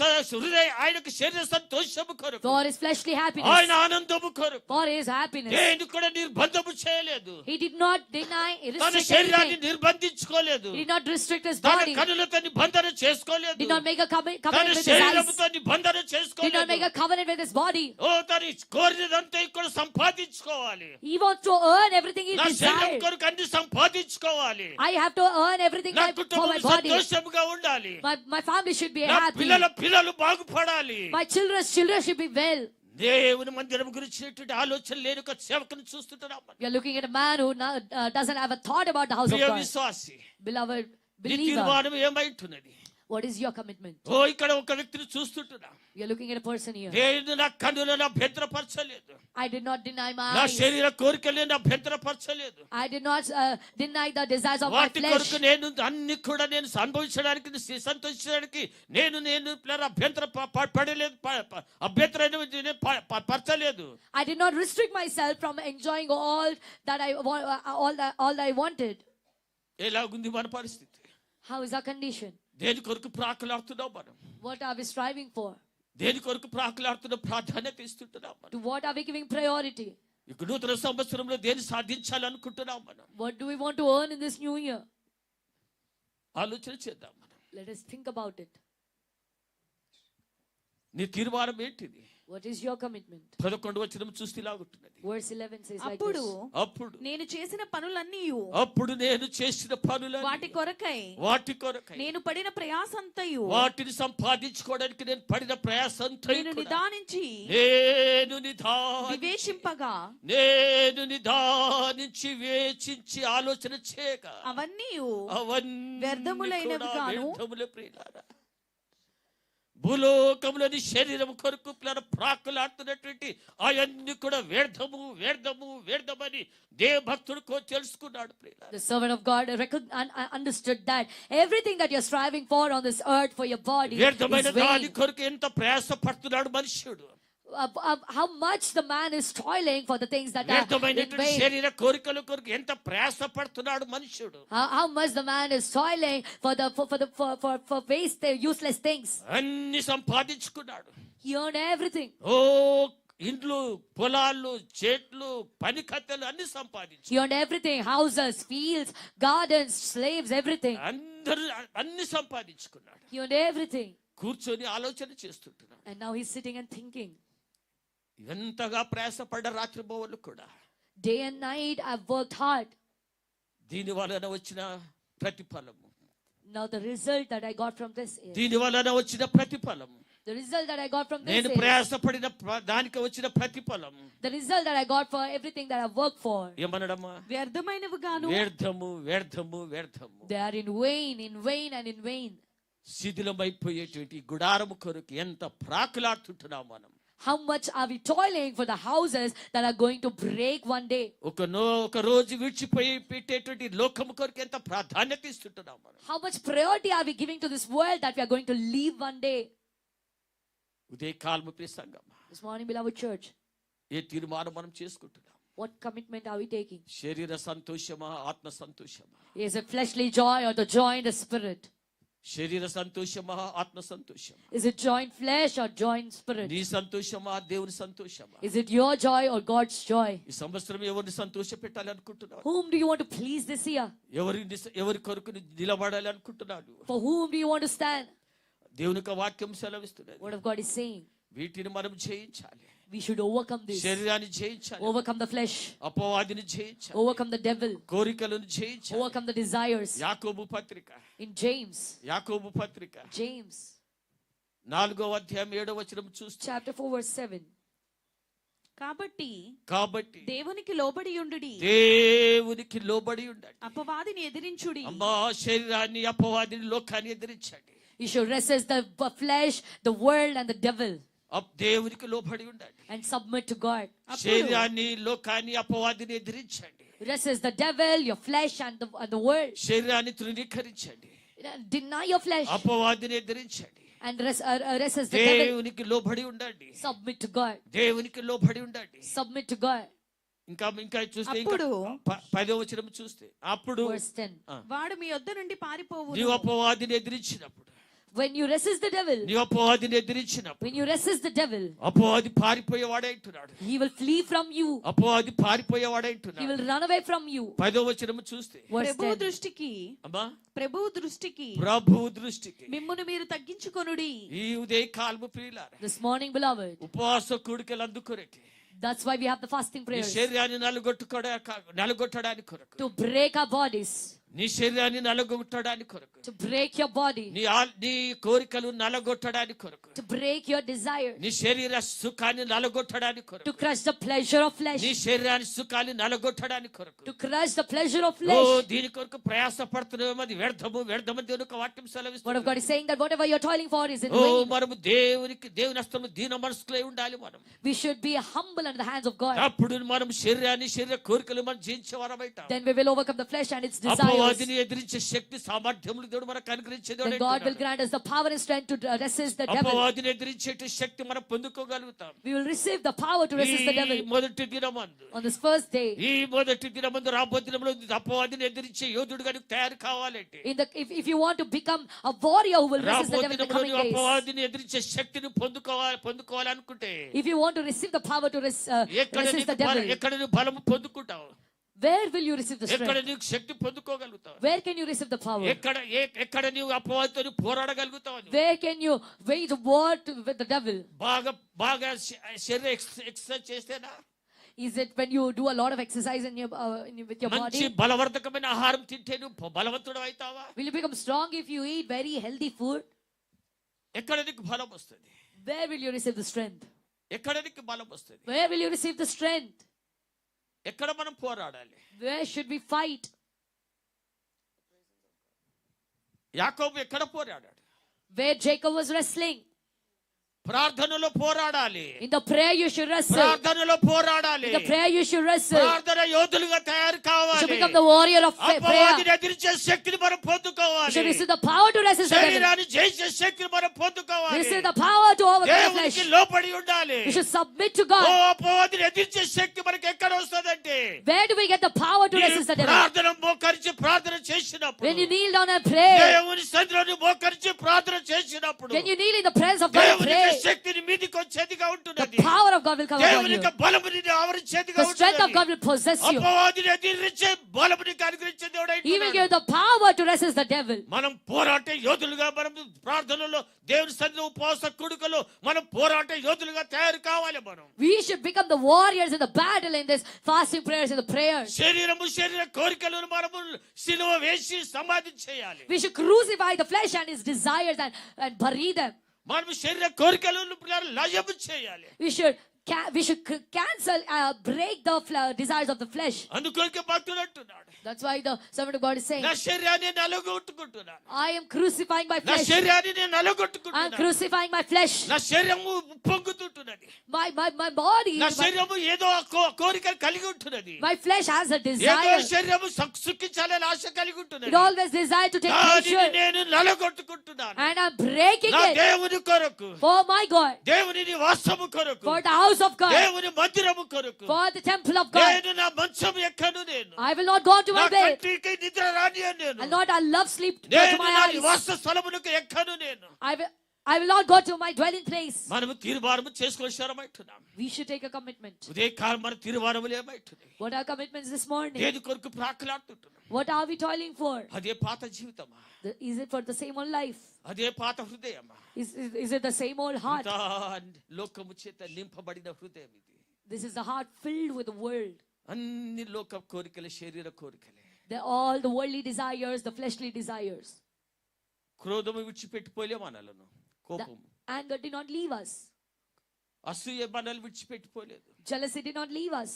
ఆయనకు శరీర సంతోషము కొరకు, For his fleshly ఆయన happiness. ఆనందము కొరకు For his happiness. నేను కూడా నిర్బంధము చేయలేదు. He did not deny, తన restrict శరీరాన్ని anything. నిర్బంధించుకోలేదు. He did not restrict his తన body. కనులతో నిబంధన చేసుకోలేదు. Did not make a తన covenant with his eyes. శరీరముతో నిబంధన Did not చేసుకోలేదు. make a covenant with his body. తను కోరినదంతా ఇక్కడ సంపాదించుకోవాలి. He wants to earn everything he నా శరీరం desired. కొరకు అన్ని సంపాదించుకోవాలి. I have to earn everything నా for కుటుంబం my body. సంతోషముగా ఉండాలి. My family should be నా happy. పిల్లలు బాగుపడాలి. My children's children should be well. దేవుని మందిరం గురించినటువంటి ఆలోచన లేని ఒక సేవకుని చూస్తుంటున్నాం. We are looking at a man who doesn't have a thought about the house of Priya God. విశ్వాసి, Beloved నీ believer, తీర్మానం ఏమైంటున్నది? what is your commitment? ఇక్కడ ఒక వ్యక్తిని చూస్తుంటున్నా. We are looking at a person here. నేను నా కన్నులను అభ్యంతరపరచలేదు. I did not deny my నా eyes. శరీర కోరికలను అభ్యంతరపరచలేదు. I did not deny the desires of my వాటి flesh. కొరకు నేను అన్ని కూడా నేను అనుభవించడానికి సంతోషించడానికి నేను అభ్యంతర పడలేదు, పరచలేదు. I did not restrict myself from enjoying all that I wanted. ఎలాగుంది మన పరిస్థితి? How is our condition? దేని కొరకు ప్రాకులాడుతున్నాం మనం? What are we striving for? దేని కొరకు ప్రాకులాడుతున్న ప్రాధాన్యత ఇస్తుంటున్నాం మనం? To what are we giving priority? ఇక నూతన సంవత్సరంలో దేని సాధించాలనుకుంటున్నాం మనం? What do we want to earn in this new year? ఆలోచన చేద్దాం మనం. Let us think about it. నీ తీర్మానం ఏంటిది? What is your commitment? 11వ వచనం చూస్తే ఇలాగుంటున్నది. Verse 11 says like అప్పుడు this. అప్పుడు నేను చేసిన పనులన్నీ నేను చేసిన పనులు వాటి కొరకై నేను పడిన ప్రయాసంతయు వాటిని సంపాదించుకోవడానికి నేను పడిన ప్రయాసంతో నేను నిదానించి వివేచింపగా నేను నిదానించి వేచించి ఆలోచన చేయగా అవన్నీ వ్యర్థములైనవి గాను ప్రియులారా, భూలోకములని శరీరం కొరకు ప్రాకులాడుతున్నటువంటి అవన్నీ కూడా వ్యర్థమని దేవభక్తుడు తెలుసుకున్నాడు. The servant of God understood that everything that you're striving for on this earth for your body వ్యర్థమైన is దాని vain. కొరకు ఎంత ప్రయాస పడుతున్నాడు మనుష్యుడు. How much the man is toiling for the things that are in vain. శరీర కోరికల కొరకు ఎంత ప్రయాస పడుతున్నాడు మనుష్యుడు. How much the man is toiling for waste, useless things. అన్ని సంపాదించుకున్నాడు. He earned everything. ఇండ్లు, పొలాలు, చెట్లు, పని కత్తెలు అన్ని సంపాదించు. He earned everything: houses, fields, gardens, slaves, everything. అందరూ అన్ని సంపాదించుకున్నాడు. He earned everything. కూర్చొని ఆలోచన చేస్తుంటున్నాడు. And now he's sitting and thinking. ఎంతగా ప్రయాసపడ్డ రాత్రి బోవలు కూడా. Day and night I've worked hard. దీని వలన వచ్చిన ప్రతిఫలము. Now the result that I got from this is. దీని వలన వచ్చిన ప్రతిఫలము. The result that I got from this నేను is. ప్రయాసపడిన దానికి వచ్చిన ప్రతిఫలము. The result that I got for everything that I've worked for. ఏమనడమ్మా? వ్యర్థమైనవి గాను వ్యర్థము. They are in vain and in vain. శిథిలమైపోయేటువంటి గుడారము కొరకు ఎంత ప్రాకులాడుతుంటున్నాం మనం. How much are we toiling for the houses that are going to break one day? ఒక రోజు విడిచిపోయి పెట్టేటువంటి లోకము కొరకు ఎంత ప్రాధాన్యత ఇస్తుంటున్నాం మనం. How much priority are we giving to this world that we are going to leave one day? ఉదయకాలము ప్రియ సంఘం, This morning, beloved church, ఏ తీర్మానం మనం చేసుకుంటున్నాం? what commitment are we taking? శరీర సంతోషమా, ఆత్మ సంతోషమా? Is it fleshly joy or the joy in the spirit? శరీర సంతోషమా, ఆత్మ సంతోషమా? Is it joy in flesh or joy in spirit? నీ సంతోషమా, దేవుని సంతోషమా? Is it your joy or God's joy? ఈ సంవత్సరం ఎవరిని సంతోష పెట్టాలి అనుకుంటున్నావు? Whom do you want to please this year? ఎవరి కొరకు నిలబడాలి అనుకుంటున్నాడు? For whom do you want to stand? దేవుని యొక్క వాక్యం సెలవిస్తున్నది. Word of God is saying వీటిని మనం జయించాలి. we should overcome this. శరీరాన్ని జయించాలి, Overcome the flesh, అపవాదిని జయించాలి, overcome the devil, కోరికలను జయించాలి. overcome the desires. యాకోబు పత్రిక In James 4వ అధ్యాయం 7వ వచనం చూస్తే, chapter 4 verse 7. కాబట్టి దేవునికి లోబడి ఉండుడి, దేవునికి లోబడి ఉండండి. అపవాదిని ఎదిరించుడి. అమ్మా, శరీరాన్ని, అపవాదిని, లోకాన్ని ఎదిరించండి. You should resist the flesh, the world, and the devil, దేవునికి లోబడి ఉండండి. and submit to God. శరీరాన్ని, లోకాన్ని, అపవాదిని ఎదిరించండి. Resist the devil, your flesh, and the world. శరీరాన్ని తృణీకరించండి. Deny your flesh అపవాదిని ఎదిరించండి. and resist the devil. దేవునికి లోబడి ఉండండి. Submit to God. దేవునికి లోబడి ఉండండి. Submit to God. ఇంకా చూస్తే అప్పుడు 10వ వచనం చూస్తే అప్పుడు Verse 10. వాడు మీ యొద్ద నుండి పారిపోవు. నీవు అపవాదిని ఎదిరించినప్పుడు, When you resist the devil, నీవు అపవాదిని ఎదిరించినప్పుడు, when you resist the devil, అపవాది పారిపోయేవాడే అంటున్నాడు. he will flee from you. అపవాది పారిపోయేవాడే He అంటున్నాడు. will run away from you. 10వ వచనం చూస్తే Verse ప్రభు 10. దృష్టికి అమ్మా, ప్రభు దృష్టికి ప్రభు దృష్టికి మిమ్మును మీరు తగ్గించుకొనుడి. ఈ ఉదయ కాలము ప్రియులారా, This morning, beloved, ఉపవాస కూడికలు అందుకొరకే, that's why we have the fasting నీ prayers, శరీరాన్ని నలగొట్టడానికి కొరకు, to break our bodies, నీ శరీరాన్ని నలగొట్టడానికి కొరకు, to break your body, నీ కోరికలు నలగొట్టడానికి కొరకు, to break your desires, నీ శరీర సుఖాన్ని నలగొట్టడానికి to కొరకు, crush the pleasure of flesh, నీ శరీరాన్ని సుఖాన్ని నలగొట్టడానికి కొరకు. to crush the pleasure of oh flesh. దీని కొరకు ప్రయాసపడుతున్నామో అది వ్యర్థము దేవుని యొక్క వాక్యం Word of సెలవిస్తుంది. God is saying that whatever you're toiling for is in oh vain. మనము దేవుని హస్తము దీన మనసులై ఉండాలి. మనం We should be humble under the hands of God. అప్పుడు మనం శరీర కోరికలు మనం జయించేవారమైతాం. Then we will overcome the flesh and its desires. అపవాదిని ఎదిరించే శక్తి సామర్థ్యములు దేవుడు మనకు అనుగ్రహించే దేవుడు Then God will అంటున్నాడు. grant us the power and strength to resist the devil. అపవాదిని ఎదిరించే శక్తి మనం పొందుకోగలుగుతాం. We will receive the power to resist the devil. ఈ మొదటి దినమందు, On this first day, ఈ మొదటి దినమందు రాబోయే దినంలో అపవాదిని ఎదిరించే యోధుడుగా నీవు తయారు కావాలంటే, if you want to become a warrior who will resist the రాబోయే devil in the దినంలో coming నీవు days, అపవాదిని ఎదిరించే శక్తిని పొందుకోవాలనుకుంటే, if you want to receive the power to ఎక్కడ resist the devil, నువ్వు బలము పొందుకుంటావు, where will you receive the ఎక్కడ strength? నీకు శక్తి పొందుకోగలుగుతావు, Where can you receive the power? ఎక్కడ నీవు అపవాదితో పోరాడగలుగుతావు, Where can you wage war with the devil? బాగా శరీర exercise చేస్తేనా, Is it when you do a lot of exercise with your మంచి body? బలవర్ధకమైన ఆహారం తింటే నువ్వు బలవంతుడు అవుతావా? Will you become strong if you eat very healthy food? ఎక్కడ నీకు బలం వస్తుంది? Where will you receive the strength? ఎక్కడ నీకు బలం వస్తుంది? Where will you receive the strength? ఎక్కడ మనం పోరాడాలి? Where should we fight? యాకోబు ఎక్కడ పోరాడాడు? Where Jacob was wrestling. ప్రార్థనలో పోరాడాలి. In the prayer you should wrestle. ప్రార్థనలో పోరాడాలి. In the prayer you should wrestle. ప్రార్థన యోధులుగా తయారు You కావాలి. should become the warrior of prayer. అపవాదిని ఎదిరించే శక్తిని మనం You should పొందుకోవాలి. receive the power to resist the devil. శరీరాన్ని జయించే శక్తిని మనం పొందుకోవాలి. Receive the power to overcome the flesh. దేవునికి లోబడి ఉండాలి. You should submit to oh God. అపవాదిని ఎదిరించే శక్తి మనకి ఎక్కడ వస్తుందంటే, Where do we get the power to resist the devil? ప్రార్థన మోకరించి ప్రార్థన చేసినప్పుడు, When you kneel down and pray. దేవుని సన్నిధిలో మోకరించి ప్రార్థన చేసినప్పుడు, When you kneel in the presence of God and దేవుని pray. శక్తిని మీదికి వచ్చేదిగా The ఉంటున్నది. power of God will come upon దేవుని you. బలముని ఆవరించేదిగా The strength of ఉంటున్నది. God will possess you. అపవాదిని ఎదిరించే బలముని అనుగ్రహించే దేవుడు He will అయినాడు. give the power to resist the devil. మనం పోరాట యోధులుగా, మనం ప్రార్థనలో దేవుని సన్నిధిలో ఉపవాస కూడికలో మనం పోరాట యోధులుగా తయారు కావాలి. మనం We should become the warriors in the battle in this fasting prayers and the prayers. శరీర కోరికలను మనము సిలువ వేసి సమాధి చేయాలి. We should crucify the flesh and its desires and bury them. మనం శరీర కోరికలను లయము చేయాలి. We should cancel, break the desires of the flesh. అందుకొరకే భక్తుడు అంటున్నాడు, That's why the servant of God is saying, నా శరీరాన్ని నలగొట్టుకుంటున్నాను, I am crucifying my నా flesh. శరీరాన్ని నేను I am నలగొట్టుకుంటున్నాను, crucifying my flesh. నా శరీరము పొంగుతుంటున్నది, My body, నా శరీరము ఏదో కోరిక కలిగి ఉంటున్నది, my flesh has a ఏదో desire. శరీరము సుఖించాలని ఆశ కలిగి It ఉంటున్నది. always desires to take దానిని pleasure. నేను నలగొట్టుకుంటున్నాను And I'm breaking నా it దేవుని కొరకు, for my God, దేవుని నివాసము కొరకు, for the house of God, దేవుని మందిరము కొరకు. for the temple of God. నేను నా మంచం ఎక్కను, నేను I will not go to నా my bed. కంటికి నిద్ర రానియను నేను, And not I love sleep to నేను my నా eyes. నివాస స్థలమునకు ఎక్కను నేను. I will not go to my dwelling place. మనము తీర్మానము చేసుకోవసరమైతున్నాం. We should take a commitment. ఉదయకాలం మన తీర్మానములు ఏమైతున్నాయి? What are commitments this morning? దేని కొరకు ప్రాకులాడుతుంటున్నాం? What are we toiling for? అదే పాత జీవితమా? Is it for the same old life? అదే పాత హృదయమా? Is it the same old heart? లోకము చేత నింపబడిన హృదయం ఇది. This is the heart filled with the world. అన్ని లోక కోరికలు, శరీర కోరికలే. They're all the worldly desires, the fleshly desires. క్రోధము విడిచిపెట్టిపోలే మనలను, కోపం, Anger did not leave us. అసూయ మనల్ని విడిచిపెట్టిపోలేదు, Jealousy did not leave us.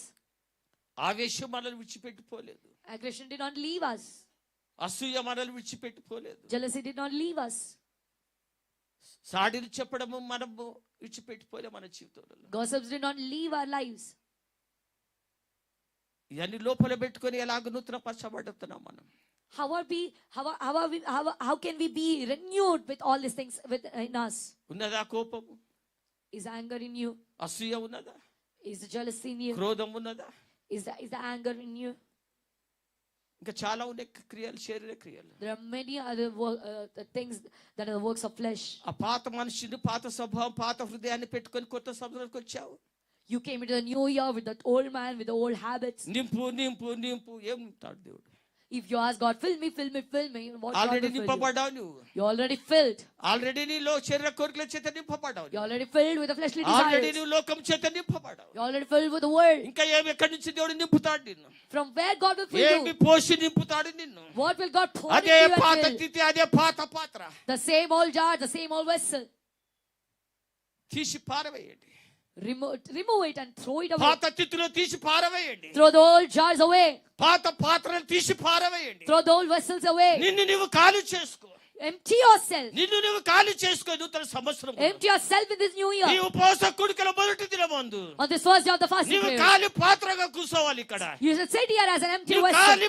ఆవేశం మనల్ని విడిచిపెట్టిపోలేదు, Aggression did not leave us. అసూయ మనల్ని విడిచిపెట్టిపోలేదు, Jealousy did not leave us. సాడిని చెప్పడము మనము విడిచిపెట్టిపోయిన మన జీవితంలో Gossips did not leave our lives. ఇవన్నీ లోపల పెట్టుకొని ఎలాగ నూతన పరచబడుతున్నాం మనం. How can we be renewed with all these things in us? ఉన్నదా కోపము? Is anger in you? అసూయ ఉన్నదా? Is the jealousy in you? క్రోధం ఉన్నదా? Is the anger in you? ఇంకా చాలా ఉన్నాయి క్రియలు, శరీర క్రియలు. There are many other things that are the works of flesh. ఆ పాత మనిషిని, పాత స్వభావం, పాత హృదయాన్ని పెట్టుకొని కొత్త సంవత్సరానికి వచ్చావు. You came into the new year with that old man, with the old habits. నింపు నింపు నింపు ఏం ఉంటాడు దేవుడు? If you ask God, fill me, fill me, fill me, what God already will fill you? నింపబడ్డావు నువ్వు. You already filled. ఆల్రెడీ నీలో శరీర కోరికల చేత నింపబడ్డావు. You already filled with the fleshly already desires. నువ్వు లోకం చేత నింపబడ్డావు. You already filled with the world. ఇంకా ఏమి ఎక్కడి నుంచి దేవుడు నింపుతాడు నిన్ను? From where God will fill ఏమి you? పోసి నింపుతాడు నిన్ను? What will God pour into అదే you పాత and fill? స్థితి, అదే పాత పాత్ర The same old jar, the same old vessel. తీసి పారవేయండి. Remove it and throw it away. పాత స్థితిలో తీసి పారవేయండి. Throw the old jars away. పాత పాత్రలు తీసి పారవేయండి. Throw the old vessels away. నిన్ను నువ్వు ఖాళీ చేసుకో. Empty yourself. నిన్ను నువ్వు ఖాళీ చేసుకో. నూతన సంవత్సరం Empty yourself in this new నీ year. ఉపవాస కూడికల మొదటి దినమందు On this first day of the fasting నీవు prayer, ఖాళీ పాత్రగా కూర్చోవాలి. ఇక్కడ you should sit here as an empty నీవు vessel.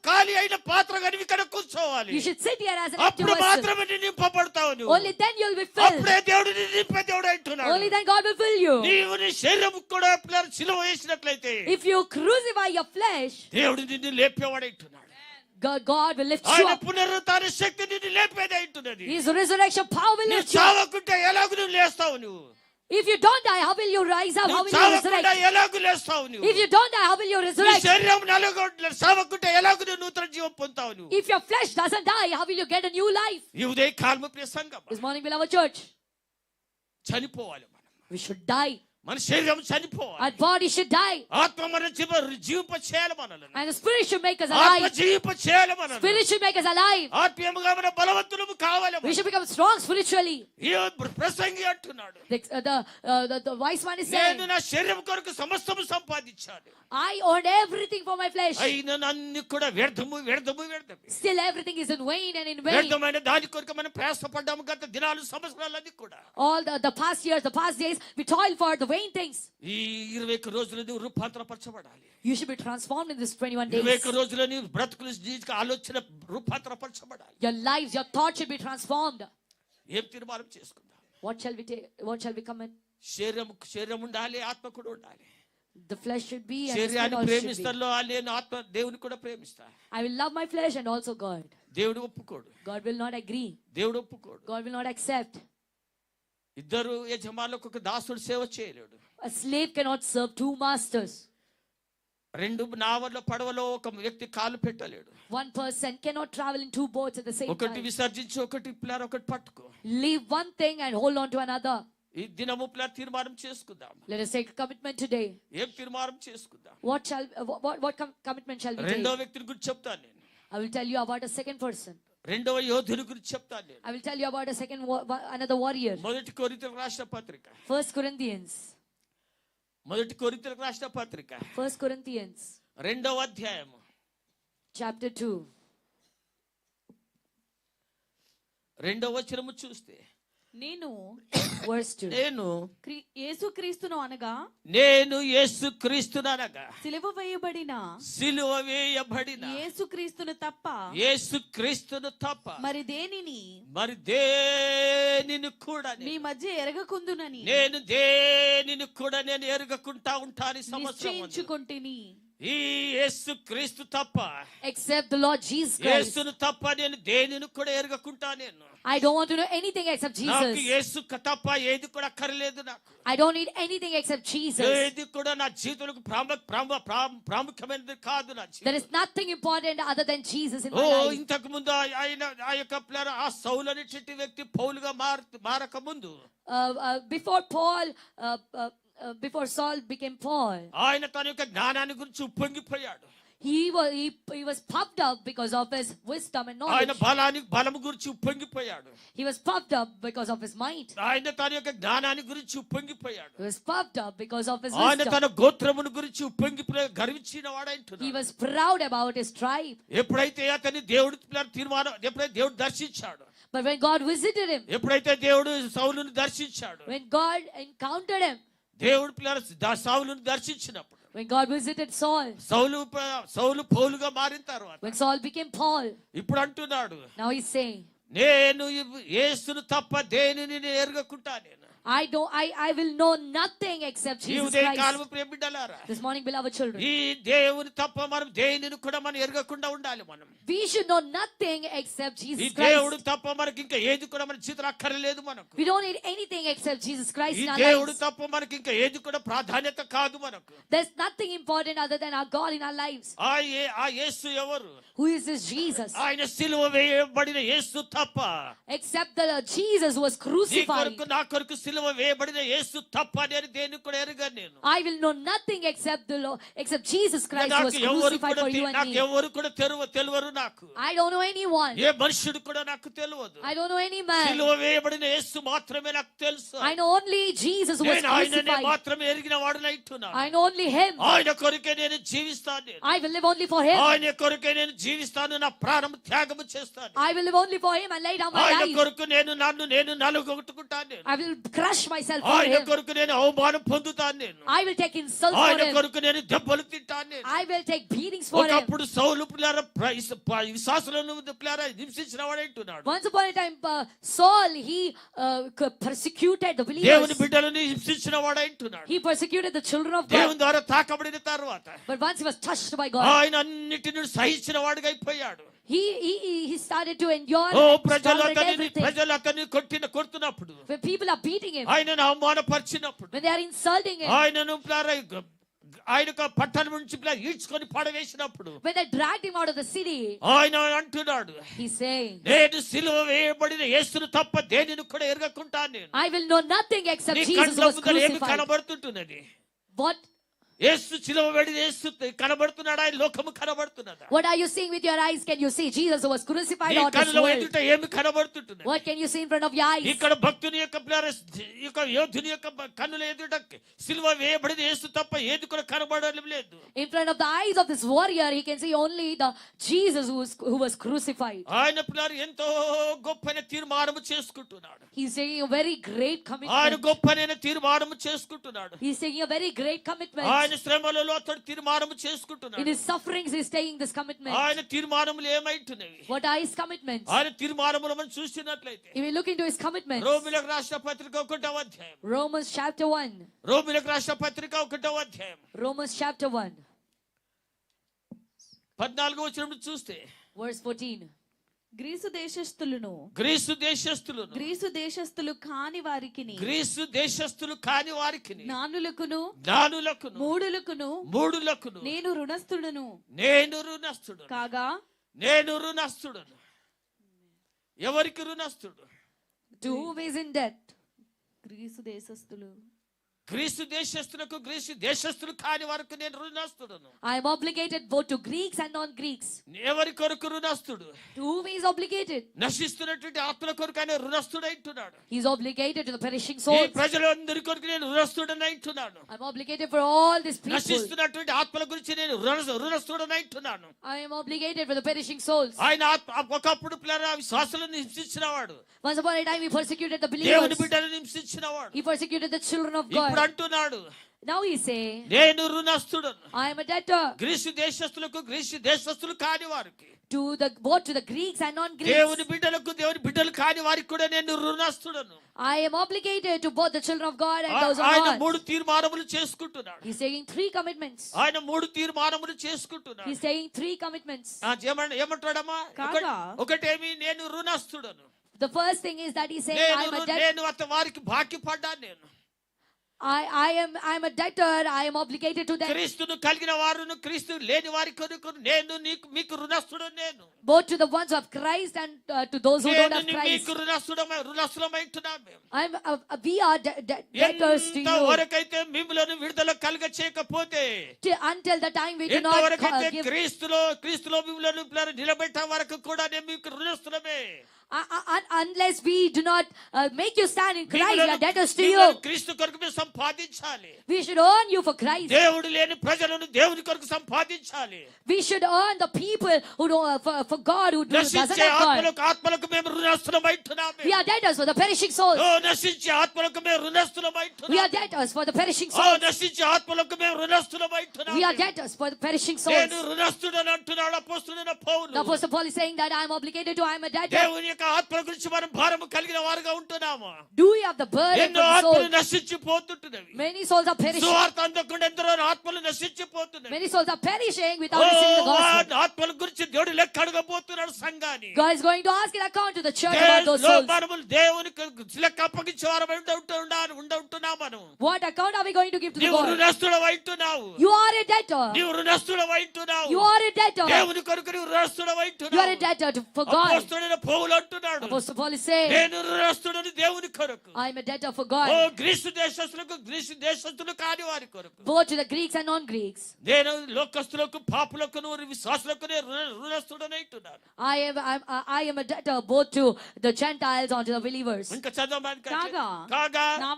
ఖాళీ అయిన పాత్రగా నీవు ఇక్కడ కూర్చోవాలి. You should sit here as an empty అప్పుడు vessel. మాత్రమే నీవు నింపబడతావు. నువ్వు Only then you will be filled. అప్పుడే దేవుడు నిన్ను నింపే దేవుడు అంటున్నాడు. Only then God will fill you. నీవు నీ శరీరం కూడా పిల్లలు సిలువ వేసినట్లయితే If you crucify your flesh, దేవుడు నిన్ను లేపేవాడు అంటున్నాడు. God will lift you ఆయన up. పునరుత్థాన శక్తి నిన్ను లేపేది అంటున్నది. His resurrection power will నువ్వు lift you up. చావకుంటే ఎలాగూ నువ్వు లేస్తావు. నువ్వు If you don't die, how will you rise up? How నువ్వు will you చావకుండా resurrect? ఎలాగూ లేస్తావు. నువ్వు If you don't die, how will you నీ resurrect? శరీరం చావకుంటే ఎలాగూ నువ్వు నూతన జీవం పొందుతావు. నువ్వు If your flesh doesn't die, how will you get a new life? ఈ ఉదయ కాలము ప్రియ సంఘం This morning, beloved church, చనిపోవాలి. మనం we should die. మన శరీరం చనిపోవాలి. Our body should die. ఆత్మ మన జీవింప చేయాలి మనల్ని. And the spirit should make us ఆత్మ alive. జీవింప చేయాలి మనల్ని. Spirit should make us alive. ఆత్మీయంగా మన బలవంతులము కావాలి. We should become strong spiritually. ఈ ప్రసంగి అంటున్నాడు, The wise man is saying, నేను నా శరీరం కొరకు సమస్తము సంపాదించాను. I owned everything for my flesh. అయినా అన్ని కూడా వ్యర్థము వ్యర్థము వ్యర్థము. Still everything is in vain and in vain. వ్యర్థమైన దాని కొరకు మనం ప్రయాసపడ్డాము గత దినాలు సంవత్సరాలన్నీ కూడా. All the past years, the past days, we toil for the vain things. ఈ 21 రోజులు నువ్వు రూపాంతరపరచబడాలి. You should be transformed in this 21 21 days. రోజులు నీ బ్రతుకుల జీవిత ఆలోచన రూపాంతరపరచబడాలి. Your lives, your thoughts should be transformed. ఏం తీర్మానం చేసుకుందాం? What shall we take? What shall we commit? శరీరం ఉండాలి, ఆత్మ కూడా ఉండాలి. The flesh should be and the spirit శరీరాన్ని also should be. ప్రేమిస్తాలో నేను ఆత్మ దేవుని కూడా ప్రేమిస్తా. I will love my flesh and also God. దేవుడు ఒప్పుకోడు. God will not agree. దేవుడు ఒప్పుకోడు. God will not accept. ఇద్దరు యజమానులకు ఒక దాసుడు సేవ చేయలేడు. A slave cannot serve two masters. రెండు నావల్లో పడవలో ఒక వ్యక్తి కాలు పెట్టలేడు. One person cannot travel in two boats at the same ఒకటి time. విసర్జించి ఒకటి పిల్లర్ ఒకటి పట్టుకో. Leave one thing and hold on to another. ఈ దినము పిల్లర్ తీర్మానం చేసుకుందాం. Let us take a commitment today. ఏం తీర్మానం చేసుకుందాం? What commitment shall we రెండో take? వ్యక్తిని గురించి చెప్తాను నేను. I will tell you about a second person. రెండవ యోధుని గురించి చెప్తాను నేను. I will tell you about a another warrior. మొదటి కొరింథీయులకు రాసిన పత్రిక. 1 Corinthians. మొదటి కొరింథీయులకు రాసిన పత్రిక 1 Corinthians. రెండవ అధ్యాయము Chapter 2. రెండవ వచనము చూస్తే నేను Verse 2. నేను యేసుక్రీస్తును అనగా యేసుక్రీస్తునగా సిలువ వేయబడిన సిలువ వేయబడిన యేసుక్రీస్తును తప్ప యేసుక్రీస్తును తప్ప మరి దేనిని కూడా మీ మధ్య ఎరగకుందునని నేను దేనిని కూడా నేను ఎరగకుంటా ఉంటాను సంవత్సరం నిశ్చయించుకొంటిని. ఈ యేసుక్రీస్తు తప్ప, Except the Lord Jesus Christ. యేసును తప్ప నేను దేనిని కూడా ఎరగకుంటా. నేను I don't want to know anything except నాకు Jesus. యేసు తప్ప ఏది కూడా అక్కర్లేదు. నాకు I don't need anything except Jesus. ఏది కూడా నా జీవితంలో ప్రాముఖ్యమైనది కాదు. నా There is nothing important other than Jesus in oh my life. ఇంతకు ముందు ఆయన ఆ యొక్క ఆ సౌలు అనేటువంటి వ్యక్తి పౌలుగా మారక ముందు Before Saul became Paul, ఆయన తన యొక్క జ్ఞానాన్ని గురించి ఉప్పొంగిపోయాడు. he was puffed up because of his wisdom and knowledge. ఆయన బలానికి బలము గురించి ఉప్పొంగిపోయాడు. He was puffed up because of his might. ఆయన తన యొక్క జ్ఞానాన్ని గురించి ఉప్పొంగిపోయాడు. He was puffed up because of his ఆయన wisdom. తన గోత్రమును గురించి ఉప్పొంగిపోయి గర్వించిన He వాడంటున్నాడు. was proud about his tribe. ఎప్పుడైతే అతన్ని దేవుడు తీర్మానం, ఎప్పుడైతే దేవుడు దర్శించాడు, But when God visited him, ఎప్పుడైతే దేవుడు సౌలును దర్శించాడు, when God encountered him, దేవుడు సౌలును దర్శించినప్పుడు, when God visited Saul, సౌలు పౌలుగా మారిన తర్వాత when Saul became Paul, ఇప్పుడు అంటున్నాడు, now he's saying, నేను యేసును తప్ప దేనిని నేను ఎరగకుంటా. నేను I will know nothing except ఈ Jesus ఉదయ Christ. కాలము ప్రియ బిడ్డలారా, This morning, beloved children, ఈ దేవుని తప్ప మనం దేనిని కూడా మనం ఎరగకుండా ఉండాలి. మనం we should know nothing except ఈ Jesus దేవుడు Christ. తప్ప మనకి ఇంకా ఏది కూడా మన చేతులు అక్కర్లేదు. మనకు We don't need anything except Jesus Christ ఈ in our దేవుడు lives. తప్ప మనకి ఇంకా ఏది కూడా ప్రాధాన్యత కాదు. మనకు There's nothing important other than our God in our lives. ఆ యేసు ఎవరు? Who is this Jesus? ఆయన సిలువ వేయబడిన యేసు తప్ప, Except the Jesus who was నీ crucified. కొరకు నా కొరకు సిలువ వేయబడిన యేసు తప్ప నేను దేన్ని కూడా ఎరగను. నేను I will know nothing except the Lord, except Jesus Christ who was నాకు ఎవరు crucified కూడా for you and నాకు me. ఎవరు కూడా తెలియరు. నాకు I don't know anyone. ఏ మనుషుడు కూడా నాకు తెలియదు. I don't know any man. సిలువ వేయబడిన యేసు మాత్రమే నాకు తెలుసు. I know only Jesus who was నేను ఆయననే crucified. మాత్రమే ఎరిగిన వాడనైతున్నాను. I know only Him. ఆయన కొరకే నేను జీవిస్తాను. నేను I will live only for Him. ఆయన కొరకే నేను జీవిస్తాను. నా ప్రాణం త్యాగము చేస్తాను. I will live only for Him and lay down my ఆయన life. కొరకు నేను నలుగొట్టుకుంటాను. నేను I will crush myself for ఆయన Him. కొరకు నేను అవమానం పొందుతాను. నేను I will take insults for ఆయన Him. కొరకు నేను దెబ్బలు తింటాను. నేను I will take beatings for Him. ఒకప్పుడు సౌలు పిల్లారా విశ్వాసులను పిల్లారా హింసించిన వాడంటున్నాడు. Once upon a time, Saul, he persecuted the దేవుని believers. బిడ్డలను హింసించిన వాడంటున్నాడు. He persecuted the children of God. దేవుని ద్వారా తాకబడిన తర్వాత But once he was touched by God, ఆయన అన్నిటిని సహించిన వాడుగా అయిపోయాడు. he started to endure oh and ప్రజలు tolerate everything. అతన్ని కొడుతున్నప్పుడు, When people are beating him, ఆయనను అవమానపరిచినప్పుడు, when they are insulting him, ఆయనను ఆయన పట్టణం నుంచి ఈడ్చుకొని పడవేసినప్పుడు, when they dragged him out of the city, ఆయన అంటున్నాడు, he's saying, నేను సిలువ వేయబడిన యేసును తప్ప దేనిని కూడా ఎరగకుంటాను. నేను I will know nothing except నీ Jesus కళ్ళ was ముందర ఏమి crucified. కనబడుతుంటున్నది? What? యేసు సిలువ వేడిన యేసు కనబడుతున్నాడా? ఆయన లోకము కనబడుతున్నదా? What are you seeing with your eyes? Can you see Jesus who was crucified నీ or this కళ్ళ world? ఎదుట ఏమి కనబడుతుంటున్నది? What can you see in front of your eyes? ఇక్కడ భక్తుని యొక్క యోధుని యొక్క కన్నుల ఎదుట సిలువ వేయబడిన యేసు తప్ప ఏది కూడా కనబడడం లేదు. In front of the eyes of this warrior, he can see only the Jesus who was crucified. ఆయన పిల్లలు ఎంతో గొప్పైన తీర్మానము చేసుకుంటున్నాడు. He's taking a very great ఆయన commitment. గొప్పనైన తీర్మానము చేసుకుంటున్నాడు. He's taking a very great commitment. ఆయన శ్రమలలో అతడు తీర్మానము చేసుకుంటున్నాడు. In his sufferings, he's taking this commitment. ఆయన తీర్మానములు ఏమైతున్నవి? What are his commitments? ఆయన తీర్మానములు మనం చూసినట్లయితే If we look into his commitments, రోమిలకు రాసిన పత్రిక 1వ అధ్యాయం, Romans chapter 1. రోమిలకు రాసిన పత్రిక 1వ అధ్యాయం Romans chapter 1, 14వ వచనం చూస్తే, verse 14. గ్రీసు దేశస్థులను గ్రీసు దేశస్థులు కాని వారికిని గ్రీసు దేశస్థులు కాని వారికి జ్ఞానులకును మూఢులకును నేను రుణస్థుడను Kaga, నేను రుణస్థుడను. ఎవరికి రుణస్థుడు? to whom is in debt? Greece దేశస్థులు గ్రీసు దేశస్థులకు గ్రీసు దేశస్థులు కాని వారికి నేను రుణస్థుడను. I am obligated both to Greeks and non-Greeks. ఎవరి కొరకు రుణస్థుడు? To whom he is obligated? నశిస్తున్నటువంటి ఆత్మల కొరకు ఆయన రుణస్థుడైంటున్నాడు. He is obligated to the perishing ఈ souls. ప్రజలందరి కొరకు నేను రుణస్థుడనైంటున్నాను. I am obligated for all these people. నశిస్తున్నటువంటి ఆత్మల గురించి నేను రుణస్థుడనైంటున్నాను. I am obligated for the perishing souls. ఆయన ఒకప్పుడు పిల్లల విశ్వాసులను హింసించిన వాడు, Once upon a time, he persecuted the దేవుని believers. బిడ్డలను హింసించిన వాడు. He persecuted the children of ఇప్పుడు God. అంటున్నాడు, Now he say, నేను రుణస్థుడను. I am a debtor Greece దేశస్థులకు గ్రీసు దేశస్థులు కాని వారికి, both to the Greeks and non-Greeks. దేవుని బిడ్డలు కాని వారికి కూడా నేను రుణస్థుడను. I am obligated to both the children of God and those of ఆయన God. 3 తీర్మానములు చేసుకుంటున్నాడు. He's taking 3 commitments. ఆయన 3 తీర్మానములు చేసుకుంటున్నాడు. He's taking 3 commitments. ఏమంటాడమ్మా? కాగా ఒకటేమి నేను రుణస్థుడను. The first thing is that he's saying, I am a debtor. నేను వారికి బాకీ పడ్డాను. నేను I am a debtor. I am obligated to them. క్రీస్తును కలిగిన వారును క్రీస్తు లేని వారి కొరకు నేను మీకు రుణస్థుడు నేను. Both to the ones who have Christ and to those who don't have నేను Christ. మీకు రుణస్థుడమైంటున్నాం మేము. We are debtors to you. ఎంతవరకైతే మిమ్ములను విడుదల కలుగ చేయకపోతే, Until the time we do not ఎంతవరకైతే give. క్రీస్తులో మిమ్ములను నిలబెట్టే వరకు కూడా నేను మీకు రుణస్థుడమే. Unless we do not make you stand in Christ, we are debtors to you. క్రీస్తు కొరకు మేము సంపాదించాలి. We should earn you for Christ. దేవుడు లేని ప్రజలను దేవుని కొరకు సంపాదించాలి. We should earn the people who don't for God who doesn't have God. ఆత్మలకు మేము రుణస్థులమైంటున్నాము. We are debtors for the perishing souls. నశించే ఆత్మలకు మేము రుణస్థులమైంటున్నాము. We are debtors for the perishing souls. నశించే ఆత్మలకు మేము రుణస్థులమైంటున్నాము. We are debtors for the perishing souls. నేను రుణస్థుడని అంటున్నాడు అపోస్తలుడైన పౌలు. The Apostle Paul is saying that I am obligated to, I am a debtor. దేవుని యొక్క ఆత్మ గురించి మనం భారము కలిగిన వారుగా ఉంటున్నాము. Do we have the burden ఎన్నో for the ఆత్మలు soul? నశించిపోతుంటున్నవి. Many souls are perishing. సువార్త అందకుండా ఎందరో ఆత్మలు నశించిపోతున్నవి. Many souls are perishing without receiving the gospel. ఆత్మల గురించి దేవుడు లెక్క అడగబోతున్నాడు సంఘాన్ని. God is going to ask an account to the church about those souls. మనము దేవునికి లెక్క అప్పగించే వారు ఉంటున్నాము మనం. What account are we going to give to the నీవు God? రుణస్థుడవైంటున్నావు. You are a debtor. నీవు రుణస్థుడవైంటున్నావు. You are a debtor. దేవుని కొరకు నీవు రుణస్థుడవైంటున్నావు. You are a debtor for God. అపోస్తలుడైన పౌలు అంటున్నాడు, Apostle Paul is saying, నేను రుణస్థుడని దేవుని కొరకు. I am a debtor for God. Greece దేశస్తులు కాని వారి కొరకు. Both to the Greeks and non-Greeks. నేను లోకస్తులకు పాపులకు విశ్వాసులకు రుణస్థుడనైతున్నాను. I am a debtor both to the Gentiles and to the believers. ఇంకా చదవడానికి కాగా నా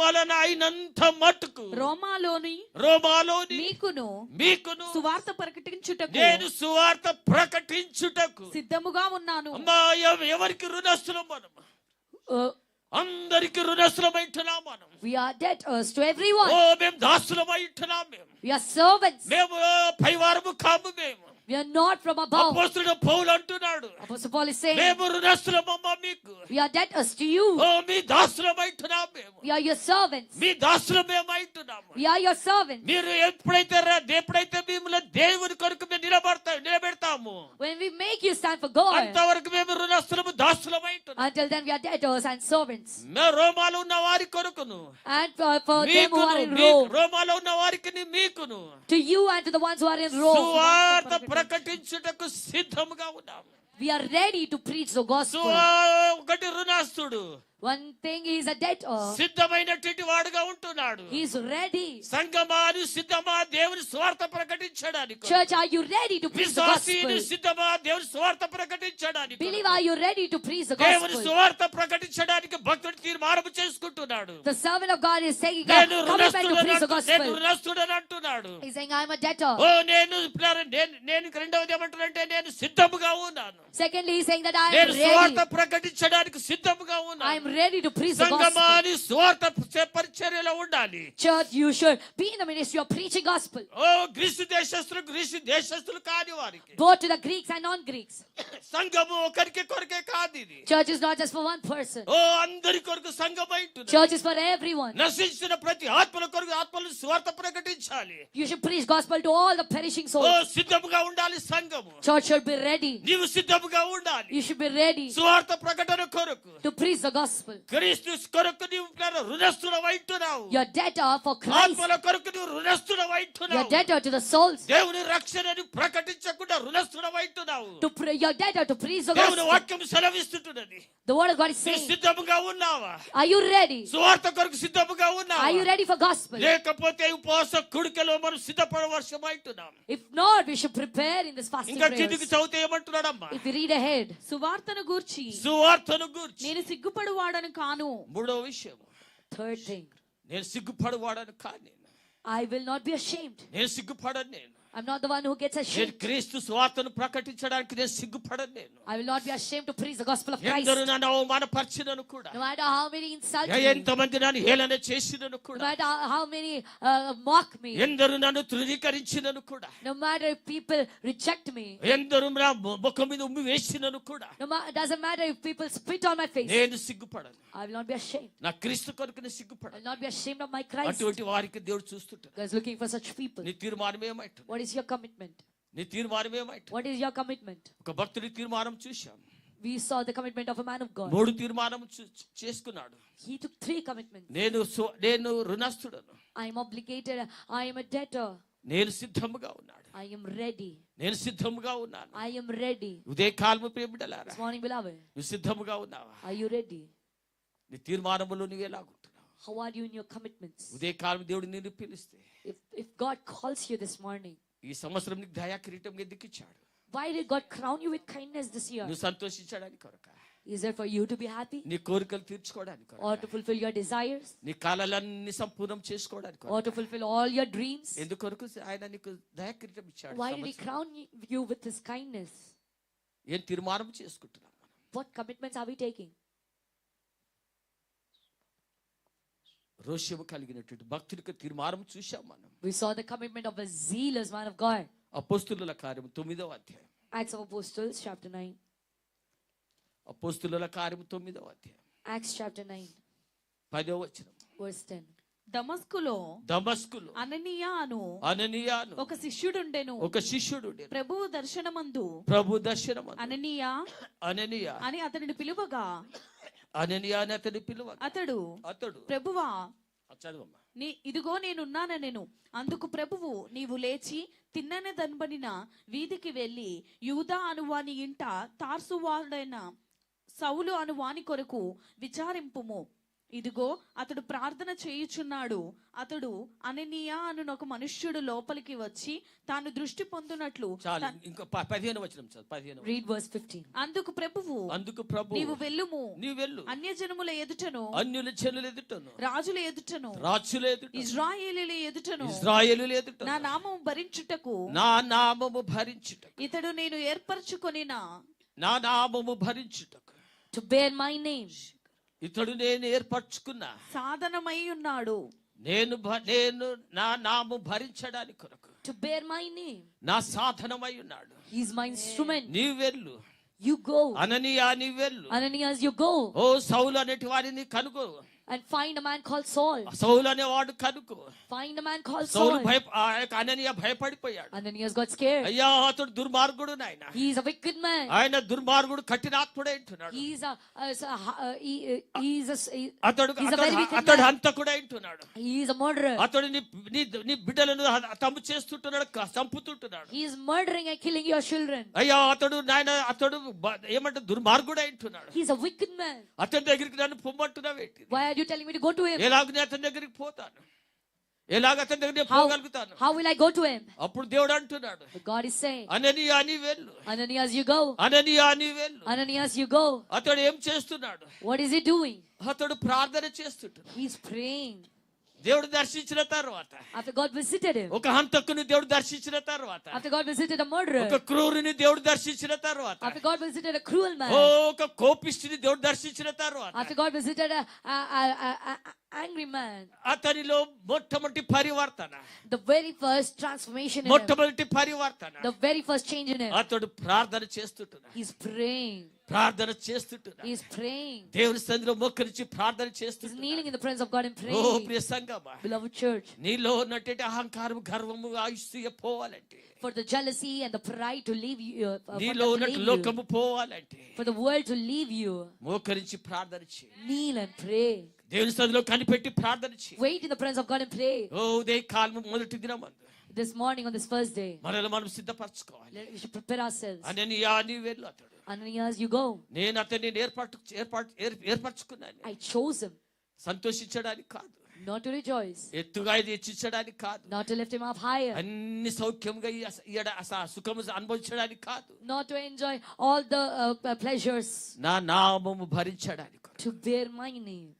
వలన అయినంత మట్టుకు రోమాలోని మీకును సువార్త ప్రకటించుటకు నేను సువార్త ప్రకటించుటకు సిద్ధముగా ఉన్నాను. అమ్మా, ఎవరికి రుణస్థులం మనం? అందరికి రుణస్థులమైంటున్నాం మనం. We are debtors to everyone. మేము దాసులమైంటున్నాం. We are servants. మేము పైవారము కాము. మేము We are not from above. అపోస్తలుడైన పౌలు అంటున్నాడు, Apostle Paul is saying, మేము రుణస్థులమమ్మా మీకు. we are debtors to you. మీ దాసులమైంటున్నాం. మేము We are your servants. Me దాసులమేమైంటున్నాము. We are your servants. మీరు ఎప్పుడైతే మిమ్మల్ని దేవుని కొరకు మేము నిలబెడతాము, When we make you stand for God, అంతవరకు మేము రుణస్థులము దాసులమైంటున్నాం. until then we are debtors and servants. రోమాలో ఉన్న వారి కొరకును, And for them who are in Rome, రోమాలో ఉన్న వారికి మీకును to you and to the ones who are in Rome, సువార్త ప్రకటించుటకు సిద్ధముగా ఉన్నాము. we are ready to preach the gospel. ఒకటి రుణస్థుడు, One thing is a debtor. సిద్ధమైనటువంటి వాడుగా ఉంటున్నాడు. He is ready. సంఘమాను సిద్ధమా దేవుని స్వార్థ ప్రకటించడానికి? Church, are you ready to preach the విశ్వాసీని gospel? సిద్ధమా దేవుని స్వార్థ ప్రకటించడానికి? Believer, are you ready to preach the దేవుని gospel? స్వార్థ ప్రకటించడానికి భక్తుడు తీర్మానం చేసుకుంటున్నాడు. The servant of God is taking a నేను commitment to preach the gospel. రుణస్థుడని అంటున్నాడు. He's saying, I am a debtor. నేను రెండవది ఏమంటానంటే నేను సిద్ధముగా ఉన్నాను. Secondly, he's saying that I am నేను స్వార్థ ready. ప్రకటించడానికి సిద్ధముగా I ఉన్నాను. am ready to preach the gospel. సంఘమాని స్వార్థ పరిచర్యలో ఉండాలి. Church, you should be in the ministry of preaching gospel. Greece దేశస్తులు కాని వారికి. Both to the Greeks and non-Greeks. సంఘము ఒకరికి కొరకే కాదు ఇది. Church is not just for one person. అందరి కొరకు సంఘమైంటుంది. Church is for everyone. నశించిన ప్రతి ఆత్మల కొరకు ఆత్మలు స్వార్థ ప్రకటించాలి. You should preach gospel to all the perishing souls. సిద్ధముగా ఉండాలి సంఘము. Church should be ready. నీవు సిద్ధముగా ఉండాలి. You should be ready స్వార్థ ప్రకటన కొరకు. to preach the gospel. క్రీస్తు కొరకు నీవు రుణస్థుడవైంటున్నావు. You're debtor for Christ. ఆత్మల కొరకు నీవు రుణస్థుడవైంటున్నావు. You're debtor to the souls. దేవుని రక్షణను ప్రకటించకుండా రుణస్థుడవైంటున్నావు. You're debtor to preach the దేవుని gospel. వాక్యం సెలవిస్తున్నది. The word of God is నీవు saying, సిద్ధముగా ఉన్నావా? are you ready? సువార్త కొరకు సిద్ధముగా ఉన్నావా? Are you ready for gospel? లేకపోతే ఉపవాస కుడికలో మనం సిద్ధపడవలసిమైతున్నాం. If not, we should prepare in this fasting ఇంకా prayers. కిందికి చదివితే ఏమంటున్నాడమ్మా? If we read ahead, సువార్తను గూర్చి సువార్తను గూర్చి నేను సిగ్గుపడువాడను కాను. మూడో విషయం, third thing, నేను సిగ్గుపడవాడను కాను. I will not be ashamed. నేను సిగ్గుపడను. నేను I'm not the one who gets ashamed. క్రీస్తు సువార్తను ప్రకటించడానికి నేను సిగ్గుపడను. నేను I will not be ashamed to preach the gospel of Christ. ఎందరూ నన్ను అవమానపరిచినను కూడా, No matter how many insult me, ఎంతమంది నన్ను హేళన చేసినను no కూడా, matter how many mock me, ఎందరూ నన్ను తృణీకరించినను కూడా, no matter if people reject me, ఎందరూ నా ముఖం మీద ఉమ్మి వేసినను కూడా, doesn't matter if people spit on my face, నేను సిగ్గుపడను. I will not be ashamed. నా క్రీస్తు కొరకు నేను I సిగ్గుపడను. will not be ashamed of my Christ. అటువంటి వారికి దేవుడు చూస్తుంటాడు. God is looking for such people. నీ తీర్మానం ఏమైంది? What is your commitment? నీ తీర్మానం ఏమైంది? What is your commitment? ఒక భక్తుడి తీర్మానం చూశాం. We saw the commitment of a man of God. 3 తీర్మానం చేసుకున్నాడు. He took 3 commitments. నేను రుణస్థుడను. I am obligated. I am a debtor. నేను సిద్ధముగా ఉన్నాడు. I am ready. నేను సిద్ధముగా ఉన్నాను. I am ready. ఉదయకాలము ప్రియబిడ్డలారా, This morning, beloved, నువ్వు సిద్ధముగా ఉన్నావా? are you ready? నీ తీర్మానములో నువ్వు ఎలాగుంటున్నావు? How are you in your commitments? ఉదయకాలం దేవుడు నిన్ను పిలిస్తే, If God calls you this morning, ఈ సంవత్సరం నీకు దయా కిరీటం ఎందుకు ఇచ్చాడు? why did God crown you with kindness this year? నువ్వు సంతోషించడానికి కొరక? Is it for you to be happy? నీ కోరికలు తీర్చుకోవడానికి కొరక? Or to fulfill your desires? నీ కలలన్నీ సంపూర్ణం చేసుకోవడానికి Or కొరక? to fulfill all your dreams? ఎందుకు కొరకు ఆయన నీకు దయా కిరీటం ఇచ్చాడు? Why did He crown you with His kindness? ఏం తీర్మానం చేసుకుంటున్నాం మనం? What commitments are we taking? రోషము కలిగినటువంటి భక్తుడికి తీర్మానం చూశాం మనం. We saw the commitment of a zealous man of God. అపోస్తులుల కార్యము 9వ అధ్యాయం. Acts of Apostles, chapter 9. అపోస్తులుల కార్యము 9వ అధ్యాయం. Acts chapter 9, 10వ వచనం. verse 10. దమస్కులో అననీయ అను ఒక శిష్యుడుండెను. ఒక శిష్యుడు ప్రభువు దర్శనమందు అననీయ అని అతనిని పిలువగా అతడు ప్రభువా చదవమ్మా. ఇదిగో నేనున్నానెను. అందుకు ప్రభువు, నీవు లేచి తిన్ననదనబడిన వీధికి వెళ్ళి యూదా అనువాని ఇంట తార్సువాడైన సౌలు అనువాని కొరకు విచారింపుము. ఇదిగో అతడు ప్రార్థన చేయుచున్నాడు. అతడు అననీయ అను ఒక మనుష్యుడు లోపలికి వచ్చి తాను దృష్టి పొందునట్లు. Read verse 15. అందుకు ప్రభువు నీవు వెళ్ళుము, అన్యజనముల ఎదుటను రాజుల ఎదుటను ఇశ్రాయేలీయుల ఎదుటను నా నామము భరించుటకు ఇతడు నేను ఏర్పరచుకొనిన to bear my name. ఇతడు నేను ఏర్పరచుకున్నా సాధనమై ఉన్నాడు. నేను నా నామము భరించడానికి కొరకు To bear my name. నా సాధనమై ఉన్నాడు. He is my instrument. నీవు వెళ్ళు. You go. అననీయ నీవు వెళ్ళు. Ananias, you go. ఓ సౌలు అనేటి వారిని కనుగో. And find a man called Saul. సౌలు అనేవాడు కనుకో. Find a man called Saul Saul. Ananias భయపడిపోయాడు. Ananias got scared. అయ్యా అతడు దుర్మార్గుడు నాయన. He is a wicked man. ఆయన దుర్మార్గుడు కఠినాత్ముడై ఉంటున్నాడు. అతడు హంతకుడై ఉంటున్నాడు. He is a murderer. అతడు నీ బిడ్డలను తమ్ము చేస్తుంటున్నాడు, చంపుతుంటున్నాడు. He is murdering and killing your children. అయ్యా అతడు ఏమంటే దుర్మార్గుడై ఉంటున్నాడు. He is a wicked man. అతని దగ్గరికి నన్ను పొమ్మంటున్నావేంటి? Why are you telling me to go to him? ఎలాగ నేను అతని దగ్గరికి పోతాను? ఎలాగ అతని దగ్గరికి పోగలుగుతాను? How will I go to him? అప్పుడు దేవుడు అంటున్నాడు, But God is saying, అననీయ నీ వెళ్ళు. Ananias, you go. అననీయ నీ వెళ్ళు. Ananias, you go. అతడు ఏం చేస్తున్నాడు? What is he doing? అతడు ప్రార్థన చేస్తుంటాడు. He is praying. దేవుడు దర్శించిన తర్వాత, After God visited him, ఒక హంతకుని దేవుడు దర్శించిన తర్వాత, after God visited a murderer, ఒక క్రూరుని దేవుడు దర్శించిన తర్వాత, after God visited a cruel man, ఒక కోపిష్టిని దేవుడు దర్శించిన తర్వాత, after God visited a angry man, అతనిలో మొట్టమొదటి పరివర్తన, the very first transformation in him, మొట్టమొదటి పరివర్తన, the very first change in him, అతడు ప్రార్థన చేస్తుంటున్నాడు. he's praying. ప్రార్థన చేస్తుంటున్నాడు. He's praying. దేవుని సన్నిధిలో మోకరించి ప్రార్థన He's చేస్తుంటున్నాడు. kneeling in the presence of God and oh praying. ప్రియ సంగమా, Beloved church, నీలో ఉన్నటువంటి అహంకారం, గర్వము, ఆయుష్య పోవాలంటే, for the jealousy and the pride to leave you, for నీలో them to ఉన్నట్టు leave you, లోకము పోవాలంటే, for the world to leave you, మోకరించి ప్రార్థన చేయి. kneel and pray. దేవుని సన్నిధిలో కనిపెట్టి ప్రార్థన చేయి. Wait in the presence of God and pray. ఓ ఉదయ కాలము మొదటి దినమందు This morning on this first day, మనల్ని మనం సిద్ధపరచుకోవాలి. we should prepare ourselves. అననీయ నీ వెళ్ళు. అతడు, Ananias, you go. నేను అతన్ని ఏర్పరచుకున్నాను. I chose him సంతోషించడానికి కాదు, not to rejoice, ఎత్తుగా హెచ్చించడానికి కాదు, not to lift him up higher, అన్ని సౌఖ్యంగా సుఖము అనుభవించడానికి కాదు, not to enjoy all the pleasures, నా నామము భరించడానికి, to bear my name,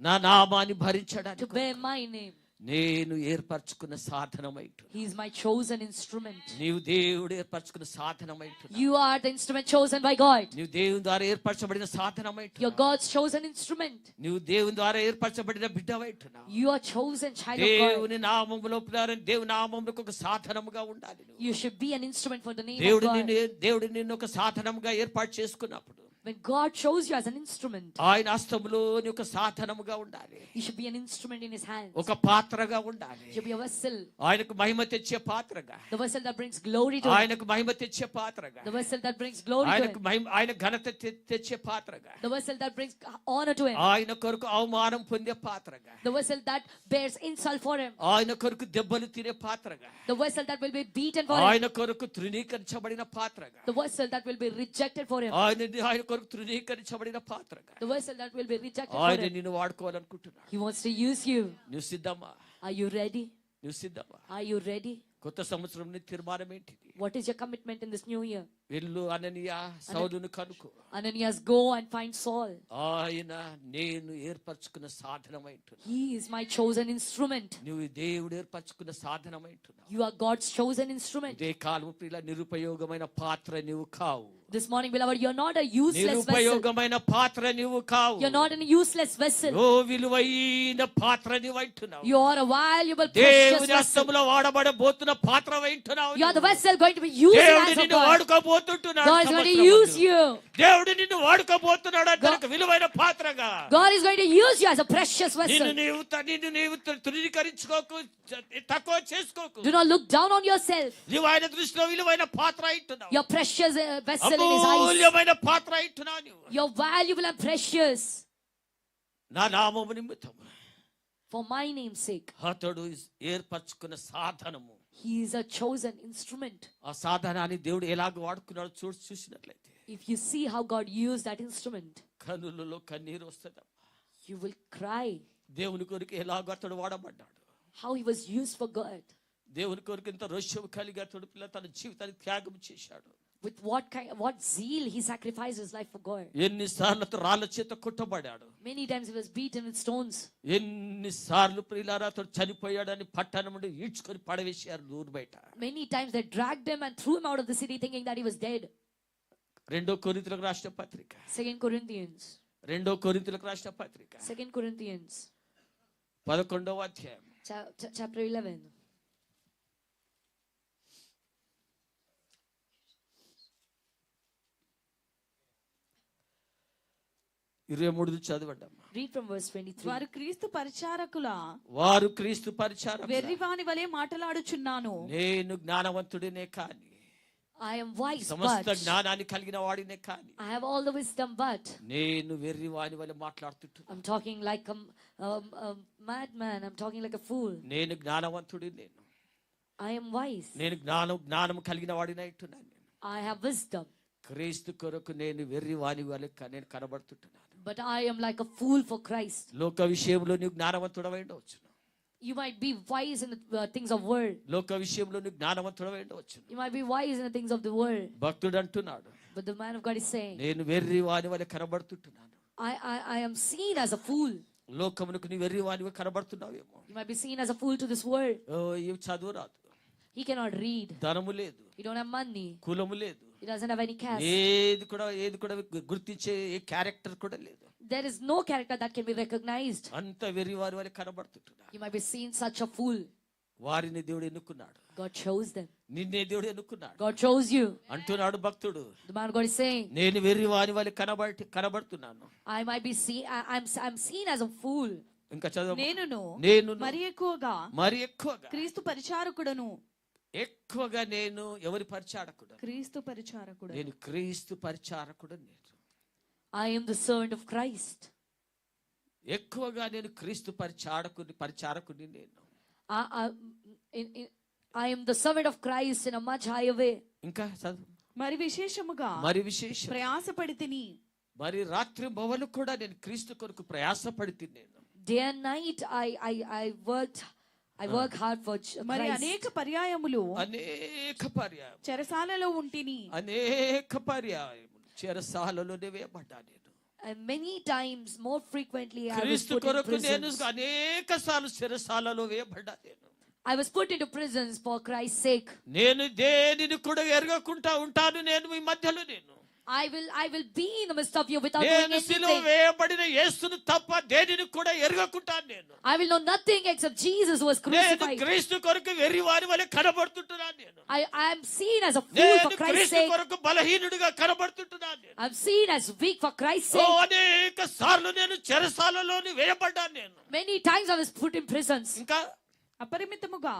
నా నామాన్ని to భరించడానికి bear my name. నేను ఏర్పరచుకున్న సాధనమైంటు. He is my chosen instrument. నీవు దేవుడు ఏర్పరచుకున్న సాధనమైంటు. You are the instrument chosen by God. నీవు దేవుని ద్వారా ఏర్పరచబడిన సాధనమైంటు. You're God's chosen instrument. నీవు దేవుని ద్వారా ఏర్పరచబడిన బిడ్డవైంటున్నావు. You are chosen child of God. దేవుని నామములో దేవుని నామములకు ఒక సాధనముగా ఉండాలి. You should be an instrument for the name of దేవుడు God. నిన్ను ఒక సాధనముగా ఏర్పాటు చేసుకున్నప్పుడు, When God shows you as an instrument, ఆయన హస్తములో నీ ఒక సాధనముగా ఉండాలి, you should be an instrument in his hands. ఒక పాత్రగా ఉండాలి, You should be a vessel, ఆయనకు మహిమ తెచ్చే పాత్రగా, the vessel that brings glory to him, ఆయనకు మహిమ తెచ్చే పాత్రగా, the vessel that brings glory to ఆయనకు him, మహిమ, ఆయన ఘనత తెచ్చే పాత్రగా, the vessel that brings honor to him, ఆయన కొరకు అవమానం పొందే పాత్రగా, the vessel that bears insult for him, ఆయన కొరకు దెబ్బలు తినే పాత్రగా, the vessel that will be beaten for him, ఆయన కొరకు తృణీకరించబడిన పాత్రగా, the vessel that will be rejected for him, ఆయన కొరకు తృణీకరించబడిన పాత్రగా, the vessel that will be rejected for ఆయన him. నిన్ను వాడుకోవాలనుకుంటున్నాడు. He wants to use you. నువ్వు సిద్ధమా? Are you ready? నువ్వు సిద్ధమా? Are you ready? కొత్త సంవత్సరం నీ తీర్మానం ఏంటిది? What is your commitment in this new year? వెళ్ళు అననీయ సౌలును కనుకో. Ananias, go and find Saul. ఆయన నేను ఏర్పరచుకున్న సాధనమైంటున్నా. He is my chosen instrument. నువ్వు దేవుడు ఏర్పరచుకున్న సాధనమైంటున్నావు. You are God's chosen instrument. ఇదే కాలము ప్రియుల నిరుపయోగమైన పాత్ర నీవు కావు. This morning, beloved, you're not a useless vessel. నిరుపయోగమైన పాత్ర నీవు కావు. You're not an useless vessel. ఓ విలువైన పాత్ర నీవైంటున్నావు. You are a valuable, precious దేవుని vessel. హస్తములో వాడబడబోతున్న పాత్రవైంటున్నావు. You are the vessel going to be used in the దేవుడు hands of నిన్ను God. వాడుకోబోతుంటున్నాడు. God is going to use you. దేవుడు నిన్ను వాడుకోబోతున్నాడు అంటే విలువైన పాత్రగా. God is going to use you as a precious vessel. నిన్ను నీవు తృణీకరించుకోకు, తక్కువ చేసుకోకు. Do not look down on yourself. నీవు ఆయన దృష్టిలో విలువైన పాత్ర అయితున్నావు. You're precious vessel in his eyes. అమూల్యమైన పాత్ర అయితున్నావు నీవు. You're valuable and precious. నా నామము నిమిత్తం For my name's sake. అతడు ఏర్పరచుకున్న సాధనము. He is a chosen instrument. ఆ సాధనాన్ని దేవుడు ఎలాగ వాడుకున్నాడో చూసినట్లయితే If you see how God used that instrument, కనులలో కన్నీరు వస్తుందమ్మా. you will cry. దేవుని కొరకు ఎలాగ అతడు వాడబడ్డాడు. How he was used for God. దేవుని కొరకు ఇంత రోషం కలిగి అతడు పిల్ల తన జీవితాన్ని త్యాగం చేశాడు. With what zeal he sacrificed his life for God. ఎన్నిసార్లు అతడు రాళ్ళ చేత కొట్టబడ్డాడు. Many times he was beaten with stones. ఎన్నిసార్లు ప్రియులారా అతడు చనిపోయాడని పట్టణం నుండి ఈడ్చుకొని పడవేశారు ఊరు బయట. Many times they dragged him and threw him out of the city thinking that he was dead. 2 కొరింథీయులకు రాసిన పత్రిక 2 Corinthians. 2 కొరింథీయులకు రాసిన పత్రిక 2 Corinthians. 11వ అధ్యాయం Chapter 11. ఇరవై 23 చదవండమ్మా. Read from verse 23. వారు క్రీస్తు పరిచారకుల వెర్రివాని వలె మాటలాడుచున్నాను. నేను జ్ఞానవంతుడినే కాని, I am wise, సమస్త but జ్ఞానాన్ని కలిగిన వాడినే కాని, I have all the wisdom, but నేను వెర్రివాని వలె మాట్లాడుతుంటున్నా. I'm talking like a madman. I'm talking like a fool. నేను జ్ఞానవంతుడి, నేను I am wise. నేను జ్ఞానం కలిగిన వాడిని అంటున్నాను. I have wisdom, క్రీస్తు కొరకు నేను వెర్రివాని వలె నేను కనబడుతుంటున్నాను. but I am like a fool for Christ. లోక విషయంలో నీవు జ్ఞానవంతుడవై ఉండవచ్చు. You might be wise in the things of world. లోక విషయంలో నీవు జ్ఞానవంతుడవై ఉండవచ్చు. You might be wise in the things of the world. భక్తుడు అంటున్నాడు, But the man of God is saying, నేను వెర్రివాని వలె కనబడుతుంటున్నాను. I am seen as a fool. లోకమునకు నీ వెర్రివానివి కనబడుతున్నావేమో. You might be seen as a fool to this world. ఇవి చదువు రాదు, He cannot read. ధనము లేదు, He don't have money. కులము లేదు, He doesn't have any caste. ఏది కూడా గుర్తించే ఏ క్యారెక్టర్ కూడా లేదు. There is no character that can be recognized. అంత వెర్రివారి వలె కనబడుతుంటున్నాడు. You might be seen such a fool. వారిని దేవుడు ఎన్నుకున్నాడు, God chose them. నిన్నే దేవుడు ఎన్నుకున్నాడు God chose you. అంటున్నాడు భక్తుడు. The man of God is saying, నేను వెర్రివాని వలె కనబడుతున్నాను. I might be seen. I'm seen as a fool. ఇంకా చదువు. నేను మరి ఎక్కువగా క్రీస్తు ఎక్కువగా నేను ఎవరి పరిచారకుడు? క్రీస్తు పరిచారకుడు. నేను క్రీస్తు పరిచారకుడు. నేను I am the servant of Christ. ఎక్కువగా నేను క్రీస్తు పరిచారకుని నేను. I am the servant of Christ in a much higher way. ఇంకా చదువు. మరి విశేషం ప్రయాసపడితిని. మరి రాత్రి భవలు కూడా నేను క్రీస్తు కొరకు ప్రయాసపడితిని. నేను day and night I work hard for Christ. మరి అనేక పర్యాయములు చెరసాలలో ఉంటిని. చెరసాలలోనే వేయబడ్డా నేను. And many times, more frequently, క్రీస్తు కొరకు నేను అనేకసార్లు చెరసాలలో వేయబడ్డా నేను. I was put into prisons for Christ's sake. నేను దేనిని కూడా ఎరగకుండా ఉంటాను నేను మీ మధ్యలో. నేను I will be in the midst of you without doing నేను సిలువ anything. వేయబడిన యేసును తప్ప దేనిని కూడా ఎరగకుంటాను నేను. I will know nothing except Jesus who was నేను crucified. క్రీస్తు కొరకు వెర్రివారి వలె కనబడుతుంటున్నాను నేను. I am seen as a fool for నేను Christ's క్రీస్తు sake. కొరకు బలహీనుడిగా కనబడుతుంటున్నాను నేను. I'm seen as weak for Christ's oh sake. అనేక సార్లు నేను చెరసాలలోని వేయబడ్డాను నేను. Many times I was put in prisons. ఇంకా అపరిమితముగా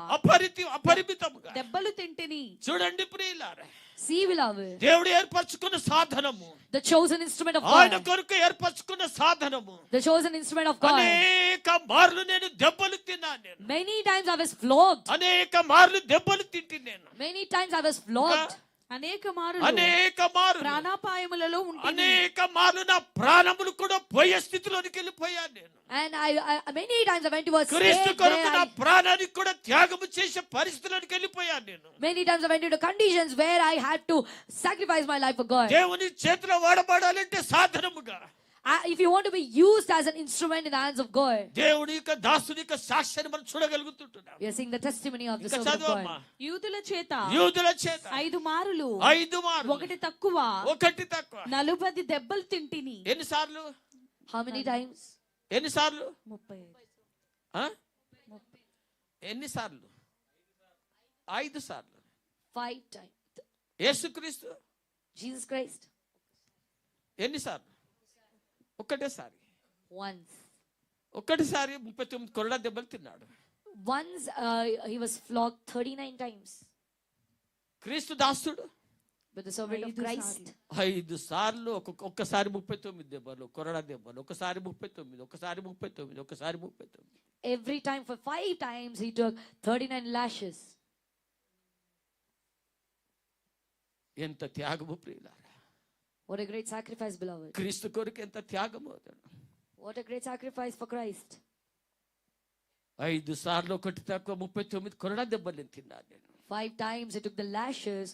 అపరిమితముగా దెబ్బలు తింటిని. చూడండి ప్రియులారా, See, beloved, దేవుడు ఏర్పరచుకున్న సాధనము, the chosen instrument of ఆయన God. కొరకు ఏర్పరచుకున్న సాధనము, The chosen instrument of God. అనేక మార్లు నేను దెబ్బలు తిన్నాను నేను. Many times I was flogged. అనేక మార్లు దెబ్బలు తింటి నేను. Many times I was flogged. అనేక మారులు అనేక మార్లు ప్రాణాపాయములలో ఉంటిని. అనేక మార్లు నా ప్రాణములు కూడా పోయే స్థితిలోనికి వెళ్ళిపోయాను నేను. And I many times I went to a క్రీస్తు state కొరకు where నా ప్రాణానికి కూడా త్యాగము చేసే పరిస్థితిలోనికి వెళ్ళిపోయాను నేను. many times I went into conditions where I had to sacrifice my life for God. దేవుని చేతిలో వాడబడాలంటే సాధనముగా, If you want to be used as an instrument in the hands of God, దేవుని యొక్క దాసుని యొక్క సాక్ష్యాన్ని మనం చూడగలుగుతుంటున్నాం. we are seeing the testimony of the ఇంకా servant of చదవమ్మా. God. యూదుల చేత యూదుల చేత 5 మారులు 5 మార్లు ఒకటి తక్కువ ఒకటి తక్కువ 40 దెబ్బలు తింటిని. ఎన్నిసార్లు? How many times? ఎన్నిసార్లు? 35. ఆ? ఎన్నిసార్లు? 5 సార్లు. 5 times. యేసుక్రీస్తు Jesus Christ. ఎన్నిసార్లు? ఒకటేసారి. Once. ఒకటిసారి 39 కొరడా దెబ్బలు తిన్నాడు. Once he was flogged 39 times. క్రీస్తు దాసుడు But the servant of Christ. 5 సార్లు, ఒక్కసారి 39 దెబ్బలు, కొరడా దెబ్బలు, ఒకసారి 39, ఒకసారి 39, ఒకసారి 39. Every time for 5 times he took 39 lashes. ఎంత త్యాగము ప్రియులారా. What a great sacrifice, beloved. క్రీస్తు కొరకు ఎంత త్యాగము అతడు. What a great sacrifice for Christ. 5 సార్లు ఒకటి తక్కువ 39 కొరడా దెబ్బలు తిన్నాను నేను. 5 times he took the lashes.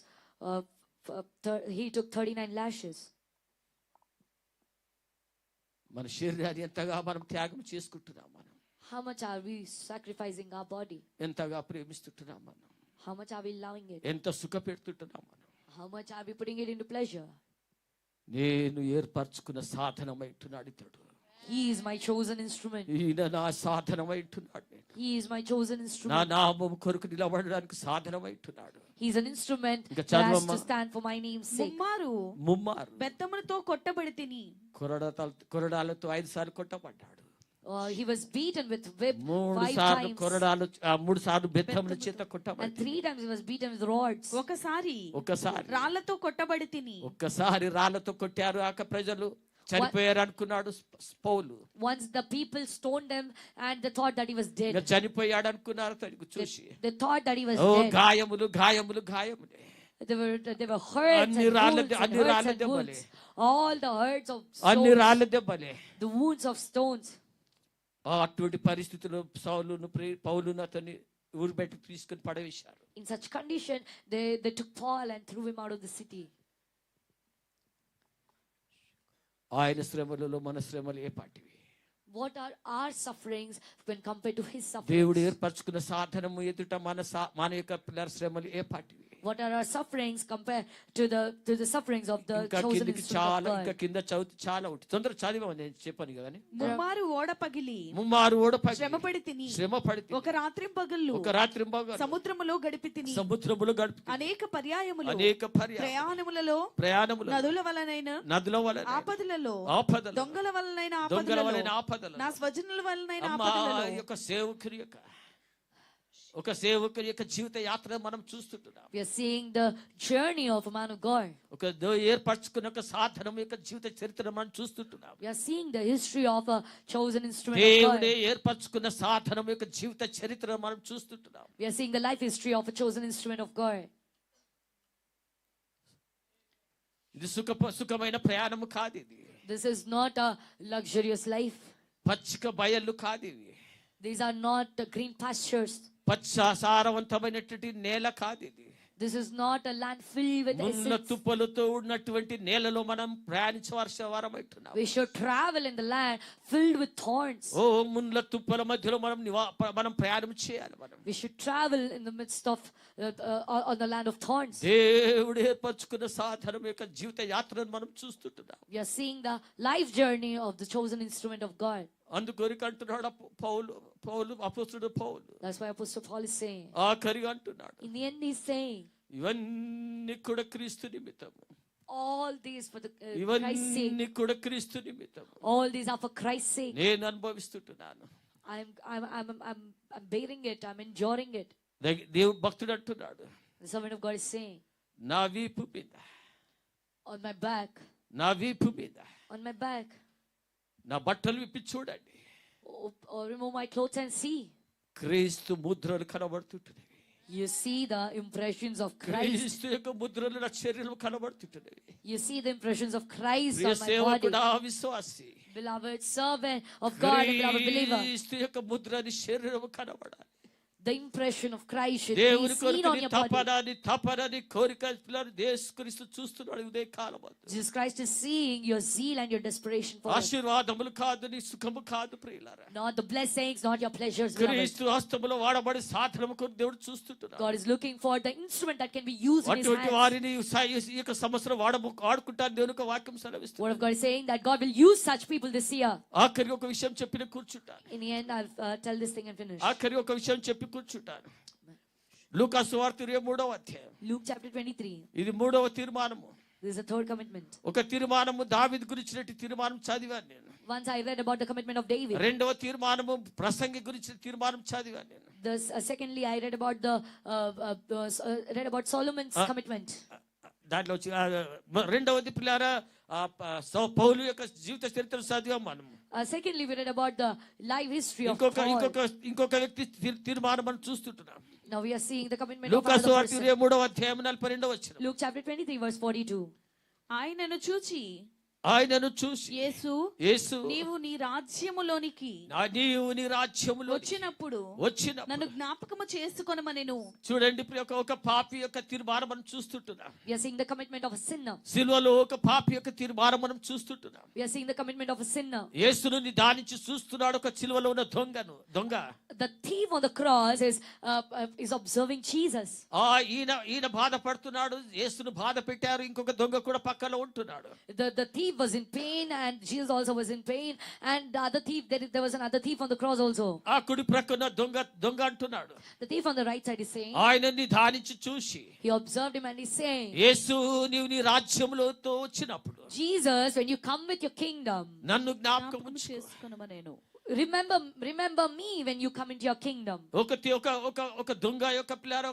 He took 39 lashes. మన శరీరాన్ని ఎంతగా మనం త్యాగం చేసుకుంటున్నాం మనం. How much are we sacrificing our body? ఎంతగా ప్రేమిస్తుంటున్నాం మనం. How much are we loving it? ఎంత సుఖ పెడుతుంటున్నాం మనం. How much are we putting it into pleasure? నేను ఏర్పరచుకున్న సాధనమైంటున్నాడు ఇతడు. He is my chosen instrument. ఈయన నా సాధనమైంటున్నాడు. He is my chosen నా instrument. నామము కొరకు నిలబడడానికి సాధనమైంటున్నాడు. He is an instrument ఇంకా that has చదవమ్మా. to stand for my name's sake. ముమ్మారు బెత్తములతో కొట్టబడి తిని. కొరడాలతో 5 సార్లు కొట్టబడ్డాడు. He was beaten with whip 3 5 సార్లు times. కొరడాలు, 3 సార్లు బెత్తముల చేత And కొట్టబడ్డాడు. 3 times he was beaten with rods. ఒకసారి ఒకసారి రాళ్లతో కొట్టబడి తిని. ఒక్కసారి రాళ్లతో కొట్టారు. ప్రజలు చనిపోయారు అనుకున్నాడు పౌలు. Once the people stoned him and they thought that he was dead. ఇంకా చనిపోయాడు అనుకున్నారు తనకు చూసి. They thought that he was oh dead. గాయములు గాయములు గాయములే. They were hurts and అన్ని రాళ్ళ wounds and అన్ని hurts రాళ్ళ and దెబ్బలే. wounds. All the hurts of అన్ని stones. రాళ్ళ దెబ్బలే. The wounds of stones. అటువంటి పరిస్థితుల్లో పౌలును అతన్ని ఊరు బయటకు తీసుకుని పడవేశారు. In such condition, they took Paul and threw him out of the city. ఆయన శ్రమలలో మన శ్రమలు ఏ పాటివి? What are our sufferings when compared to his దేవుడు sufferings? ఏర్పరచుకున్న సాధనము ఎదుట మన యొక్క పిల్లల శ్రమలు ఏ పాటివి? What are our sufferings compared to the sufferings of the ఇంకా chosen కిందకి instrument చాలా, of ఇంకా God? కింద చదువుతూ చాలా ఉంటుంది. తొందర చదివామని నేను చెప్పాను కానీ. ముమ్మారు ఓడ పగిలి ముమ్మారు ఓడపడి శ్రమపడి తిని. శ్రమ పడి ఒక రాత్రి పగళ్ళు ఒక రాత్రి సముద్రములో గడిపి తిని. సముద్రములు గడుపు అనేక పర్యాయములు అనేక ప్రయాణములు నదుల వలనైన నదుల వలన ఆపదలలో ఆపదలు దొంగల వలనైన దొంగల వలన ఆపదలలో ఆపదలు నా స్వజనుల వలనైన అమ్మా, ఆపదలలో ఒక సేవకుని యొక్క జీవిత యాత్ర మనం చూస్తుంటున్నాం. We are seeing the journey of a man of God. ఒక ఏర్పరచుకున్న ఒక సాధనం యొక్క జీవిత చరిత్ర మనం చూస్తుంటున్నాం. We are seeing the history of a chosen instrument of దేవుడే God. ఏర్పరచుకున్న సాధనం యొక్క జీవిత చరిత్ర మనం చూస్తుంటున్నాం. We are seeing the life history of a chosen instrument of God. ఇది సుఖమైన ప్రయాణము కాదు. ఇది This is not a luxurious life. పచ్చిక బయళ్ళు కాదు. ఇవి These are not green pastures. సారవంతమైనటువంటి నేల కాదు. ఇది This is not a land filled with ముళ్ళ essence. తుప్పలతో ఉన్నటువంటి నేలలో మనం ప్రయాణించవలసిన వారమైతున్నాం. We should travel in the land filled with thorns. ఓ ముళ్ళ తుప్పల మధ్యలో మనం ప్రయాణం చేయాలి. We should travel in the midst of on the land of thorns. దేవుడు ఏర్పరచుకున్న సాధనం యొక్క జీవిత యాత్రను మనం చూస్తుంటున్నాం. We are seeing the life journey of the chosen instrument of God. అందుకొరికి అంటున్నాడు పౌలు అపోస్తలుడు పౌలు. That's why Apostle Paul is saying. ఆఖరిగా అంటున్నాడు. In the end, he's saying. ఇవన్నీ కూడా క్రీస్తు నిమిత్తము. All these for the Christ's sake. ఇవన్నీ కూడా క్రీస్తు నిమిత్తము. All these are for Christ's sake. నేను అనుభవిస్తుంటున్నాను. I'm bearing it. I'm enduring it. దేవుడు భక్తుడు అంటున్నాడు. The servant of God is saying. నా వీపు మీద. On my back. నా వీపు మీద. On my back. నా బట్టలు విప్పి చూడండి. Or remove my clothes and see. క్రీస్తు ముద్రలు కనబడుతుంటున్నవి. You see the impressions of Christ. క్రీస్తు యొక్క ముద్రలు నా శరీరంలో కనబడుతుంటున్నవి. You see the impressions of Christ on my body. సేవకుడా విశ్వాసి. Beloved servant of God and beloved believer. క్రీస్తు యొక్క ముద్ర నీ శరీరంలో కనబడాలి. The impression of Christ should be seen on your body. తపనని కోరిక యేసుక్రీస్తు చూస్తున్నాడు ఉదయ కాలమందు. Jesus Christ is seeing your zeal and your desperation for it. ఆశీర్వాదములు కాదు నీ సుఖము కాదు ప్రియులారా. Not the blessings, not your pleasures, beloved. క్రీస్తు హస్తములో వాడబడి సాధనము కొరకు దేవుడు చూస్తున్నాడు. God is looking for the instrument that can be used in his అటువంటి hands. వారిని ఈ యొక్క సంవత్సరం వాడుకుంటారు దేవుని యొక్క వాక్యం సెలవిస్తుంది. Word of God is saying that God will use such people this year. ఆఖరి ఒక విషయం చెప్పి కూర్చుంటాను. In the end, I'll tell this thing and finish. ఆఖరి ఒక విషయం చెప్పి కూర్చుంటాను. లూకా సువార్త 23వ అధ్యాయం. Luke chapter 23. ఇది 3వ తీర్మానము. This is the third commitment. ఒక తీర్మానము దావీదు గురించినట్టు తీర్మానం చదివాను నేను. Once I read about the commitment of David. రెండవ తీర్మానము ప్రసంగి గురించిన తీర్మానం చదివాను నేను. Secondly, I read about Solomon's commitment. దాంట్లో రెండవది పిల్లారా పౌలు యొక్క జీవిత చరిత్ర చదివాం మనం. Secondly, we read about the life history of Paul. ఇంకొక వ్యక్తి తీర్మానం మనం చూస్తుంటున్నాం. Now we are seeing the commitment of Luka another సువార్త person. 23వ అధ్యాయం 42వ వచనం. Luke chapter 23 verse 42. ఆయనను చూచి యేసు నీవు నీ రాజ్యములోనికి వచ్చినప్పుడు నన్ను జ్ఞాపకము చేసుకొనమనెను. చూడండి ఒక పాపి యొక్క తీర్మానం మనం చూస్తుంటున్నాం. We are seeing the commitment of a sinner. సిలువలో ఒక పాపి యొక్క తీర్మానం మనం చూస్తుంటున్నాం. We are seeing the commitment of a sinner. యేసును నిదానించి చూస్తున్నాడు ఒక సిలువలో ఉన్న దొంగ. The thief on the cross is observing Jesus. ఈయన బాధపడుతున్నాడు, యేసును బాధ పెట్టారు, ఇంకొక దొంగ కూడా పక్కన ఉంటున్నాడు. The thief was in pain and Jesus also was in pain, and the other thief, there was another thief on the cross also. ఆ కుడి ప్రక్కన దొంగ అంటున్నాడు. The thief on the right side is saying, ఆయనని నిదానించి చూసి, he observed him and he's saying, యేసు నీవు నీ రాజ్యములోతో వచ్చినప్పుడు, Jesus, when you come with your kingdom, నన్ను జ్ఞాపకం చేసుకొనమనెను. remember me when you come into your kingdom. ఒక దొంగ యొక్క పిల్లార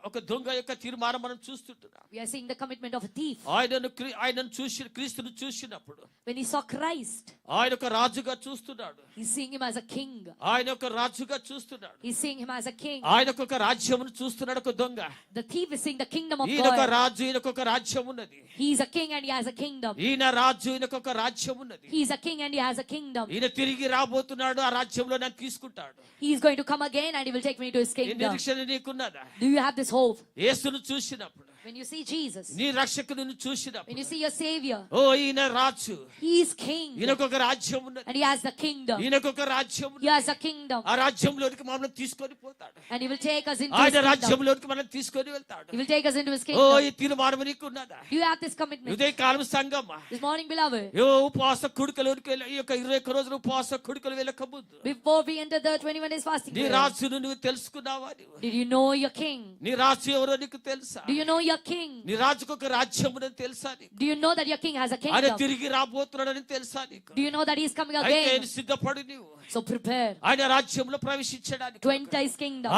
ఒక దొంగ యొక్క తీర్మానం మనం చూస్తుంటున్నాం. We are seeing the commitment of a thief. ఆయనను చూసి క్రీస్తును చూసినప్పుడు, when he saw Christ, ఆయన ఒక రాజుగా చూస్తున్నాడు. he's seeing him as a king. ఆయన ఒక రాజుగా చూస్తున్నాడు. He's seeing him as a king. ఆయన ఒక రాజ్యమును చూస్తున్నాడు ఒక దొంగ. The thief is seeing the kingdom of ఈయన ఒక God. రాజు, ఈయన ఒక రాజ్యం ఉన్నది. He's a king and he has a kingdom. ఈయన రాజు, ఈయనకు ఒక రాజ్యం ఉన్నది. He's a king and he has a kingdom. ఈయన తిరిగి రాబోతున్నాడు, ఆ రాజ్యంలో నన్ను తీసుకుంటాడు. He's going to come again and he will take me to his ఈ kingdom. నిరీక్షణ నీకున్నదా? Do you have this hope? యేసును చూసినప్పుడు, When you see Jesus, నీ రక్షకుని చూసినప్పుడు, when you see your savior, ఓ ఈయన రాజు, he is king ఈయనకు ఒక రాజ్యం ఉన్నది. and he has the kingdom. ఈయనకు ఒక రాజ్యం He ఉన్నది. has a kingdom ఆ రాజ్యంలోనికి మనల్ని తీసుకొని పోతాడు. and he will take us into his ఆయన kingdom. రాజ్యంలోనికి మనం తీసుకొని వెళ్తాడు. He will take us into his oh kingdom. ఈ తీర్మానం నీకున్నదా? Do you have this commitment? ఉదయ కాలం సంగమా, This morning, beloved, ఉపవాస కుడుకలోనికి ఈ యొక్క 21 రోజులు ఉపవాస కుడుకలు వెళ్ళక ముందు, before we enter the 21 days fasting నీ prayer, రాజును నువ్వు తెలుసుకున్నావా? did you know your king? నీ రాజు ఎవరో నీకు తెలుసా? Do you know your king? నీ రాజుకు ఒక రాజ్యం ఉన్నది తెలుసా నీకు? Do you know that your king has a ఆయన kingdom? తిరిగి రాబోతున్నాడని తెలుసా నీకు? Do you know that he is coming అయితే again? సిద్ధపడు నీవు. So prepare ఆయన రాజ్యంలో ప్రవేశించడానికి, to enter his kingdom,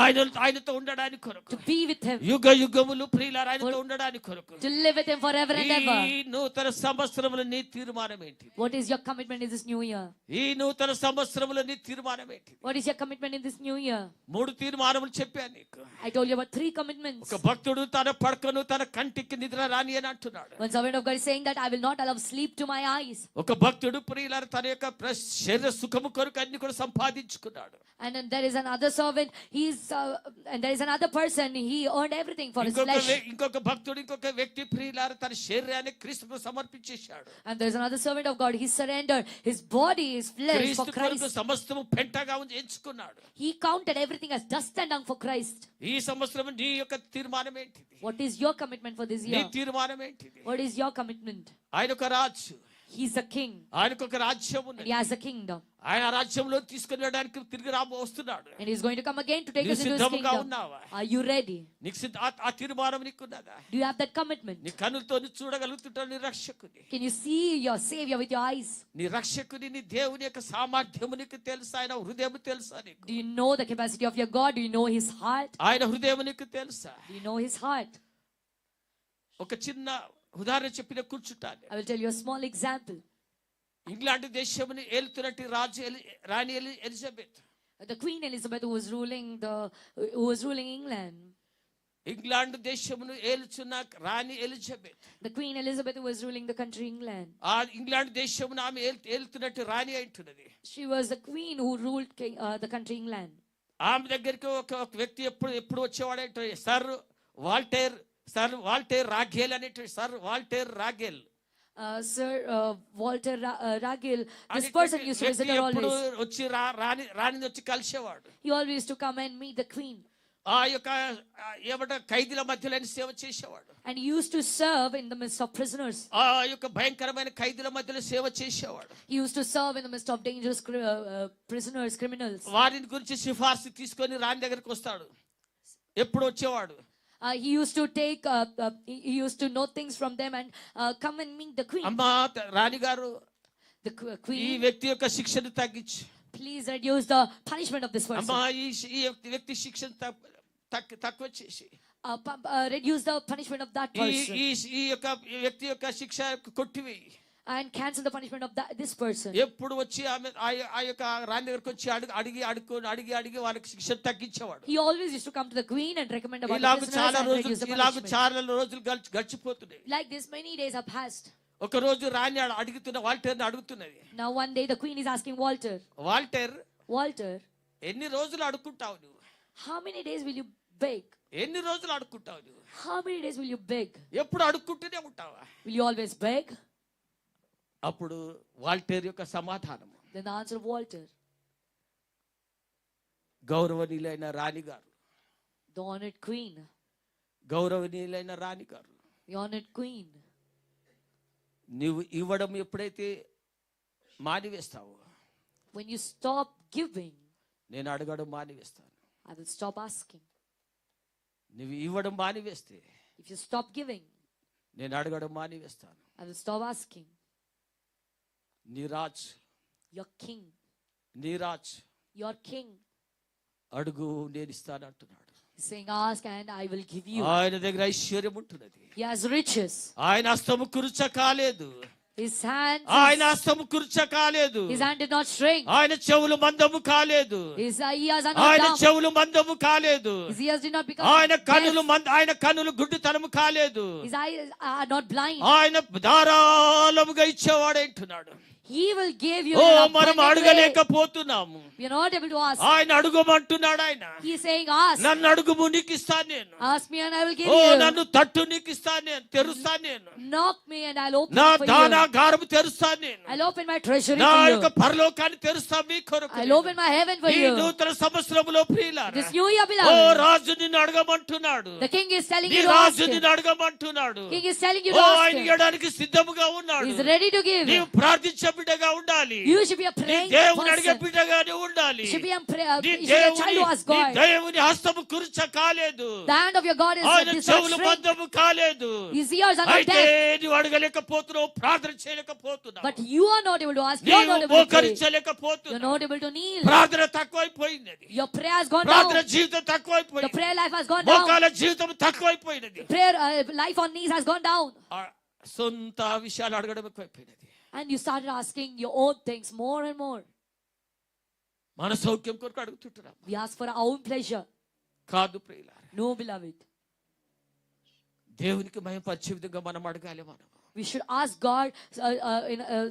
ఆయనతో ఉండడానికి కొరకు, to be with him, యుగ యుగములు ప్రియులారా ఆయనతో ఉండడానికి కొరకు. to live with him forever and ever. ఈ నూతన సంవత్సరములో నీ తీర్మానం ఏంటి? What is your commitment in this new year? ఈ నూతన సంవత్సరములో నీ తీర్మానం ఏంటి? What is your commitment in this new year? 3 తీర్మానములు చెప్పాను నీకు. I told you about 3 commitments. ఒక భక్తుడు తన పడకను తన కంటికి నిద్ర రాని అని అంటున్నాడు. One servant of God is saying that I will not allow sleep to my eyes. ఒక భక్తుడు ప్రియులారా తన యొక్క శరీర సుఖము కొరకు అన్ని కూడా సంపాదించుకున్నాడు. And then there is another servant, and there is another person, he earned everything for his flesh. ఇంకొక భక్తుడు ఇంకొక వ్యక్తి ప్రియులారా తన శరీరాన్ని క్రీస్తుకు సమర్పించేశాడు. And there is another servant of God, he surrendered his body, his flesh for క్రీస్తు కొరకు Christ. సమస్తము పెంటగా ఎంచుకున్నాడు. He counted everything as dust and dung for Christ. ఈ సంవత్సరం నీ యొక్క తీర్మానం ఏంటిది? What is your commitment for this నీ year? తీర్మానం ఏంటిది? What is your commitment? ఆయన ఒక రాజు, He's a king. ఆయనకు ఒక రాజ్యం And ఉన్నది. he has a kingdom. ఆయన ఆ రాజ్యంలో తీసుకుని వెళ్ళడానికి తిరిగి వస్తున్నాడు. And he's going to come again to take us into his సిద్ధముగా kingdom. ఉన్నావా? Are you ready? నీకు ఆ తీర్మానం నీకున్నదా? Do you have that commitment? నీ కన్నులతో చూడగలుగుతుంటావు నీ రక్షకుని. Can you see your Savior with your eyes? నీ రక్షకుని నీ దేవుని యొక్క సామర్థ్యము నీకు తెలుసా? ఆయన హృదయం తెలుసా నీకు? Do you know the capacity of your God? Do you know his heart? ఆయన హృదయం నీకు తెలుసా? Do you know his heart? ఒక చిన్న ఉదాహరణ చెప్పిన కూర్చుంటాను. I will tell you a small example. England దేశముని ఏలుతున్నట్టు రాణి Elizabeth. The Queen Elizabeth who was ruling England. England దేశమును ఏలుచున్న రాణి Elizabeth. The Queen Elizabeth who was ruling the country England. ఆ ఇంగ్లాండ్ దేశమును ఆమె ఏలుతున్నట్టు రాణి అంటున్నది. She was the queen who ruled the country England. ఆమె దగ్గరికి ఒక వ్యక్తి ఎప్పుడు వచ్చేవాడంటే సర్ వాల్టేర్ రాఘేల్ అనేటువంటి సర్ వాల్టేర్ రాఘేల్. Sir Walter Raghil, this person used to visit her always. వచ్చి రాణిని వచ్చి కలిసేవాడు. He always used to come and meet the queen. ఆ యొక్క ఖైదీల మధ్యలో సేవ చేసేవాడు. And he used to serve in the midst of prisoners. ఆ యొక్క భయంకరమైన ఖైదీల మధ్యలో సేవ చేసేవాడు. He used to serve in the midst of dangerous prisoners, criminals. వారిని గురించి సిఫార్సు తీసుకొని రాణి దగ్గరికి వస్తాడు. ఎప్పుడు వచ్చేవాడు. He used to he used to know things from them and come and meet the queen. అమ్మా రాణి గారు, The ఈ queen, వ్యక్తి యొక్క శిక్షను తగ్గించు. please reduce the punishment of this person. అమ్మా ఈ వ్యక్తి శిక్షను తక్కువ చేసి Reduce the punishment of that person. ఈ యొక్క వ్యక్తి యొక్క శిక్ష కొట్టివేయి. And cancel the punishment of this person. ఎప్పుడు వచ్చి ఆమె ఆ యొక్క రాణి దగ్గరికి వచ్చి అడిగి వాళ్ళకి శిక్ష తగ్గించేవాడు. He always used to come to the queen and recommend about the ఇలాగ prisoners and reduce the punishment. చాలా రోజులు గడిచిపోతున్నాయి. Like this, many days have passed. ఒక రోజు రాణి వాల్టర్ని అడుగుతున్నది. Now one day the queen is asking Walter, Walter, ఎన్ని రోజులు అడుక్కుంటావు నువ్వు? how many days will you beg? ఎన్ని రోజులు అడుక్కుంటావు నువ్వు? How many days will you beg? ఎప్పుడు అడుక్కుంటూనే ఉంటావా? Will you always beg? అప్పుడు వాల్టర్ యొక్క సమాధానం, Then the answer of Walter, గౌరవనీయులైన రాణి గారు, the honored queen, గౌరవనీయులైన రాణి గారు, the honored queen, నువ్వు ఇవ్వడం ఎప్పుడైతే మానివేస్తావో, when you stop giving, నేను అడగడం మానివేస్తాను. I will stop asking. నువ్వు ఇవ్వడం మానివేస్తే If you stop giving, నేను అడగడం మానివేస్తాను. I will stop asking. Neeraj, Your king, Neeraj, your king, అడుగు నేను ఇస్తాను అంటున్నాడు. he's saying, ask and I will give you. ఆయన దగ్గర ఐశ్వర్యం ఉంటున్నది. He has riches. ఆయన హస్తము కురుచ కాలేదు. His hand, ఆయన హస్తము కురుచ కాలేదు. his hand did not shrink. ఆయన చెవులు మందము కాలేదు. His ears are not ఆయన dumb. చెవులు మందము కాలేదు. His ears did not become ఆయన deaf. కన్నులు గుడ్డితనము కాలేదు. His eyes are not blind. ఆయన ధారాళముగా ఇచ్చేవాడు అంటున్నాడు. He will give you. Oh in మనం abundant way. అడగలేకపోతున్నాము. We are not able to ask. ఆయన అడుగమంటున్నాడు. ఆయన He is saying, ask. నన్ను అడుగుము నీకు ఇస్తాను నేను. Ask me and I will give oh you. నన్ను తట్టు నీకు ఇస్తాను నేను, తెరుస్తాను నేను. Knock me and I'll open నా it for you. ధనాగారము తెరుస్తాను నేను. I'll open my treasury నా for యొక్క you. పరలోకాన్ని తెరుస్తా మీ కొరకు. I'll open my heaven for ఈ you. నూతన సంవత్సరములో ప్రియులారా, This new year, oh beloved, రాజు నిన్ను అడగమంటున్నాడు. the king is telling నీ you to ask Raju him. నిన్ను అడగమంటున్నాడు. King is telling you oh to ask ఆయన him. ఇవ్వడానికి సిద్ధముగా ఉన్నాడు. He's ready to give. నీవు ప్రార్థించే బిడ్డగా ఉండాలి. You should be a నీ praying దేవుని అడిగే person. బిడ్డగానే ఉండాలి. You should be a నీ you should be a child who asks నీ God. దేవుని హస్తము కురుచ కాలేదు. The hand of your God is ఆయన this చెవులు shrink. మందము కాలేదు. His ears are not అయితే deaf. నువ్వు అడగలేకపోతున్నావు, ప్రార్థన చేయలేకపోతున్నావు. But you are not able to ask. You are నీవు not able to pray. You're మోకరించలేకపోతున్నావు. not able to kneel. ప్రార్థన తక్కువైపోయినది. Your prayer has gone ప్రార్థన down. జీవితం The తక్కువైపోయింది. prayer life has gone down. మోకాల జీవితం తక్కువైపోయినది. Prayer life on knees has gone down. ఆ సొంత విషయాలు అడగడం ఎక్కువైపోయినది. And you started asking your own things more and more. మన సౌఖ్యం కొరకు అడుగుతుంటున్నాం. We ask for our own pleasure. కాదు ప్రియులారా, No, beloved. దేవునికి మహిమపరిచే విధంగా మనం అడగాలి. We should ask God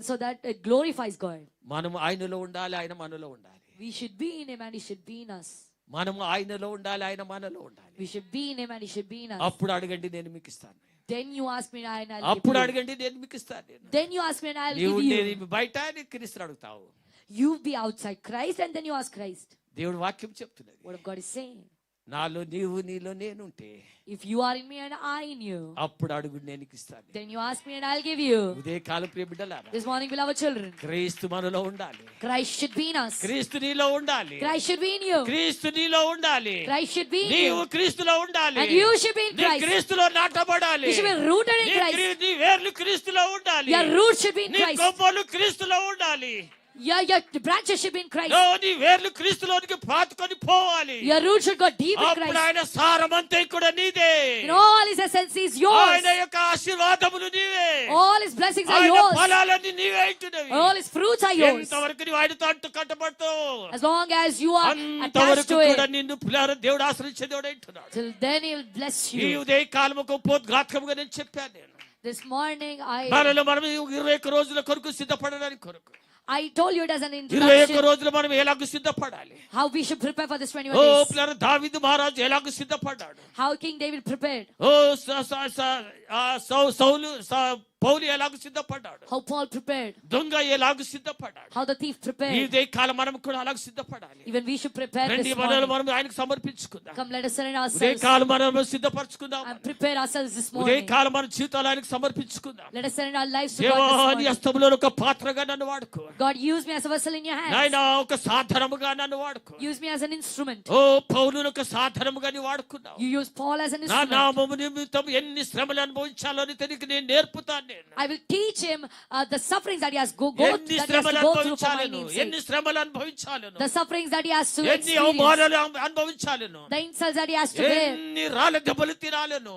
so that it glorifies God. మనం ఆయనలో ఉండాలి, ఆయన మనలో ఉండాలి. We should be in Him and He should be in us. మనము ఆయనలో ఉండాలి, ఆయన మనలో ఉండాలి. We should be in Him and He should be in us. అప్పుడు అడగండి, నేను మీకు ఇస్తాను. Then you ask me and I'll give అప్పుడు you. అడగండి, నేను మీకు ఇస్తాను. Then you ask me and I'll నీవు give you. ఉండేది బయట, నీకు క్రీస్తుని అడుగుతావు. You be outside Christ and then you ask Christ. దేవుడు వాక్యం చెప్తున్నది. What of God is saying. నాలో నీవు, నీలో నేనుంటే, If you are in me and I in you, అప్పుడు అడుగు, నేను నీకు ఇస్తాను. then you ask me and I'll give you. ఉదయ కాల ప్రియ బిడ్డలారా, This morning, beloved children, క్రీస్తు మనలో ఉండాలి. Christ should be in us. క్రీస్తు నీలో ఉండాలి. Christ should be in you. క్రీస్తు నీలో ఉండాలి. Christ should be in నీవు you. క్రీస్తులో ఉండాలి. And you should be in నీ Christ. క్రీస్తులో నాటబడాలి. You should be rooted in Christ. నీ వేర్లు క్రీస్తులో ఉండాలి. Your roots should be in నీ Christ. కొమ్మలు క్రీస్తులో ఉండాలి. Your branches should be in Christ. నీ వేర్లు క్రీస్తులోనికి పాతుకొని పోవాలి. Your roots should go deep in అప్పుడు Christ. ఆయన సారమంతా కూడా నీదే. And all His essence is yours. ఆయన యొక్క ఆశీర్వాదములు నీవే. All His blessings are ఆయన yours. ఫలాలన్నీ నీవే ఉంటున్నవి. All His fruits are yours. ఎంతవరకు నీవు ఆయనతో అంటు కట్టబడతావు, As long as you are attached అంతవరకు to కూడా it, నిన్ను పిల్లలు దేవుడు ఆశ్రయించే దేవుడు అంటున్నాడు. till then He will bless ఈ you. ఉదయ కాలముకు పోద్ఘాతకముగా నేను చెప్పాను. నేను This morning మనలో మనం 21 రోజుల కొరకు సిద్ధపడడానికి కొరకు I told you it as an 21 introduction రోజులు మనం ఎలాగ సిద్ధపడాలి. how we should prepare for this 21 oh days. పిల్లలు, దావీదు మహారాజు ఎలాగ సిద్ధపడ్డాడు. How King David prepared. ఓ పౌలు ఎలాగ సిద్ధపడ్డాడు. How Paul prepared. దొంగ ఎలాగ సిద్ధపడ్డాడు. How the thief ఈ prepared. ఉదయ కాలం మనం కూడా అలాగ సిద్ధపడాలి. Even we should prepare రండి, this మనల్ని morning. మనం ఆయనకు సమర్పించుకుందాం. Come, let us surrender ఉదయ ourselves కాలం మనం సిద్ధపరచుకుందాం. and prepare ourselves this Udaya morning. కాలం మన జీవితాలు ఆయనకు సమర్పించుకుందాం. Let us surrender our lives to దేవా, God this నీ morning. హస్తములో ఒక పాత్రగా నన్ను వాడుకో. God, use me as a vessel in your hands. నాయనా, ఒక సాధనముగా నన్ను వాడుకో. Use me as an instrument. ఓ పౌలును ఒక సాధనముగా నీ వాడుకున్నావు. You use Paul as an నా instrument. నామము నిమిత్తం ఎన్ని శ్రమలు అనుభవించాలో తనకి నేను నేర్పుతాను. నేను I will teach him the sufferings that he has ఎన్ని that he has శ్రమలు to go through for my అనుభవించాలను, name's ఎన్ని sake. శ్రమలు అనుభవించాలను, The sufferings that he has to ఎన్ని experience. అవమానాలు అనుభవించాలను, The insults that he has to bear. ఎన్ని రాళ్ళ దెబ్బలు తినాలను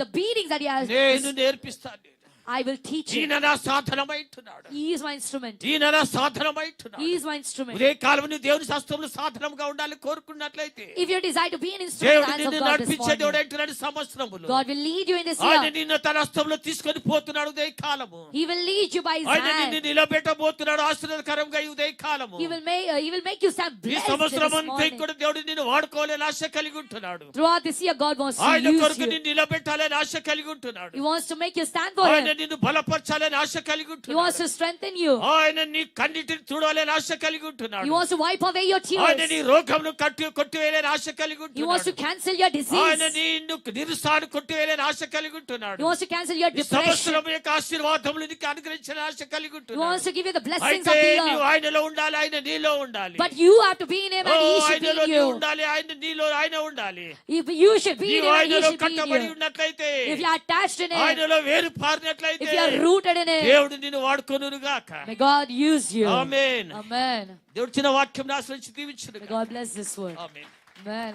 The beatings that he has. నేను నేర్పిస్తాను. I will teach him. ఈయన నా సాధనమైంటున్నాడు. He is my instrument. ఈయన నా సాధనమైంటున్నాడు. He is my instrument. ఉదయ కాలం దేవుని హస్తంలో సాధనముగా ఉండాలి కోరుకున్నట్లయితే, If you desire to be an instrument in దేవుడు the hands of నిన్ను God this నడిపించే దేవుడు morning, అంటున్నాడు. సంవత్సరములు God will lead you in this ఆయన year. నిన్ను తన హస్తంలో తీసుకొని పోతున్నాడు. ఉదయ కాలము He will lead you by his ఆయన నిన్ను hand. నిలబెట్టబోతున్నాడు ఆశీర్వాదకరంగా. ఈ ఉదయ కాలము He will make you stand ఈ blessed సంవత్సరం this అంతా morning. కూడా దేవుడు నిన్ను వాడుకోవాలని ఆశ కలిగి ఉంటున్నాడు. Throughout this year, God wants to ఆయన use కొరకు you. నిన్ను నిలబెట్టాలని ఆశ కలిగి ఉంటున్నాడు. He wants to make you stand for ఆయన him. నిన్ను బలపరచాలని ఆశ కలిగి He ఉంటున్నాడు. wants to strengthen you. ఆయన నీ కన్నిటిని చూడాలని ఆశ కలిగి He ఉంటున్నాడు. wants to wipe away your ఆయన నీ tears. రోగమును కొట్టివేయాలని ఆశ కలిగి He wants to ఉంటున్నాడు. cancel your ఆయన disease. నిన్ను నిరుసాను కొట్టివేయాలని ఆశ కలిగి ఉంటున్నాడు. He wants to cancel your ఈ depression. సంవత్సరం యొక్క ఆశీర్వాదములు నీకు అనుగ్రహించిన ఆశ కలిగి He ఉంటున్నాడు. wants to give you the blessings of అయితే the నీవు year. ఆయనలో ఉండాలి, ఆయన నీలో ఉండాలి. But you have to be in him oh, and he should be ఆయనలో in నీవు you. ఉండాలి, ఆయన నీలో ఆయన ఉండాలి. If you should be in నీవు him and he ఆయనలో should be in కట్టబడి you. ఉన్నట్లయితే, If you are attached in him, ఆయనలో వేరు if పారినట్లయితే, you are rooted in him, దేవుడు నిన్ను వాడుకొనుగాక. may God use you. Amen. Amen. దేవుడు చిన్న వాక్యం ఆశ్రయించి దీవించును. May God bless this word. Amen. Amen.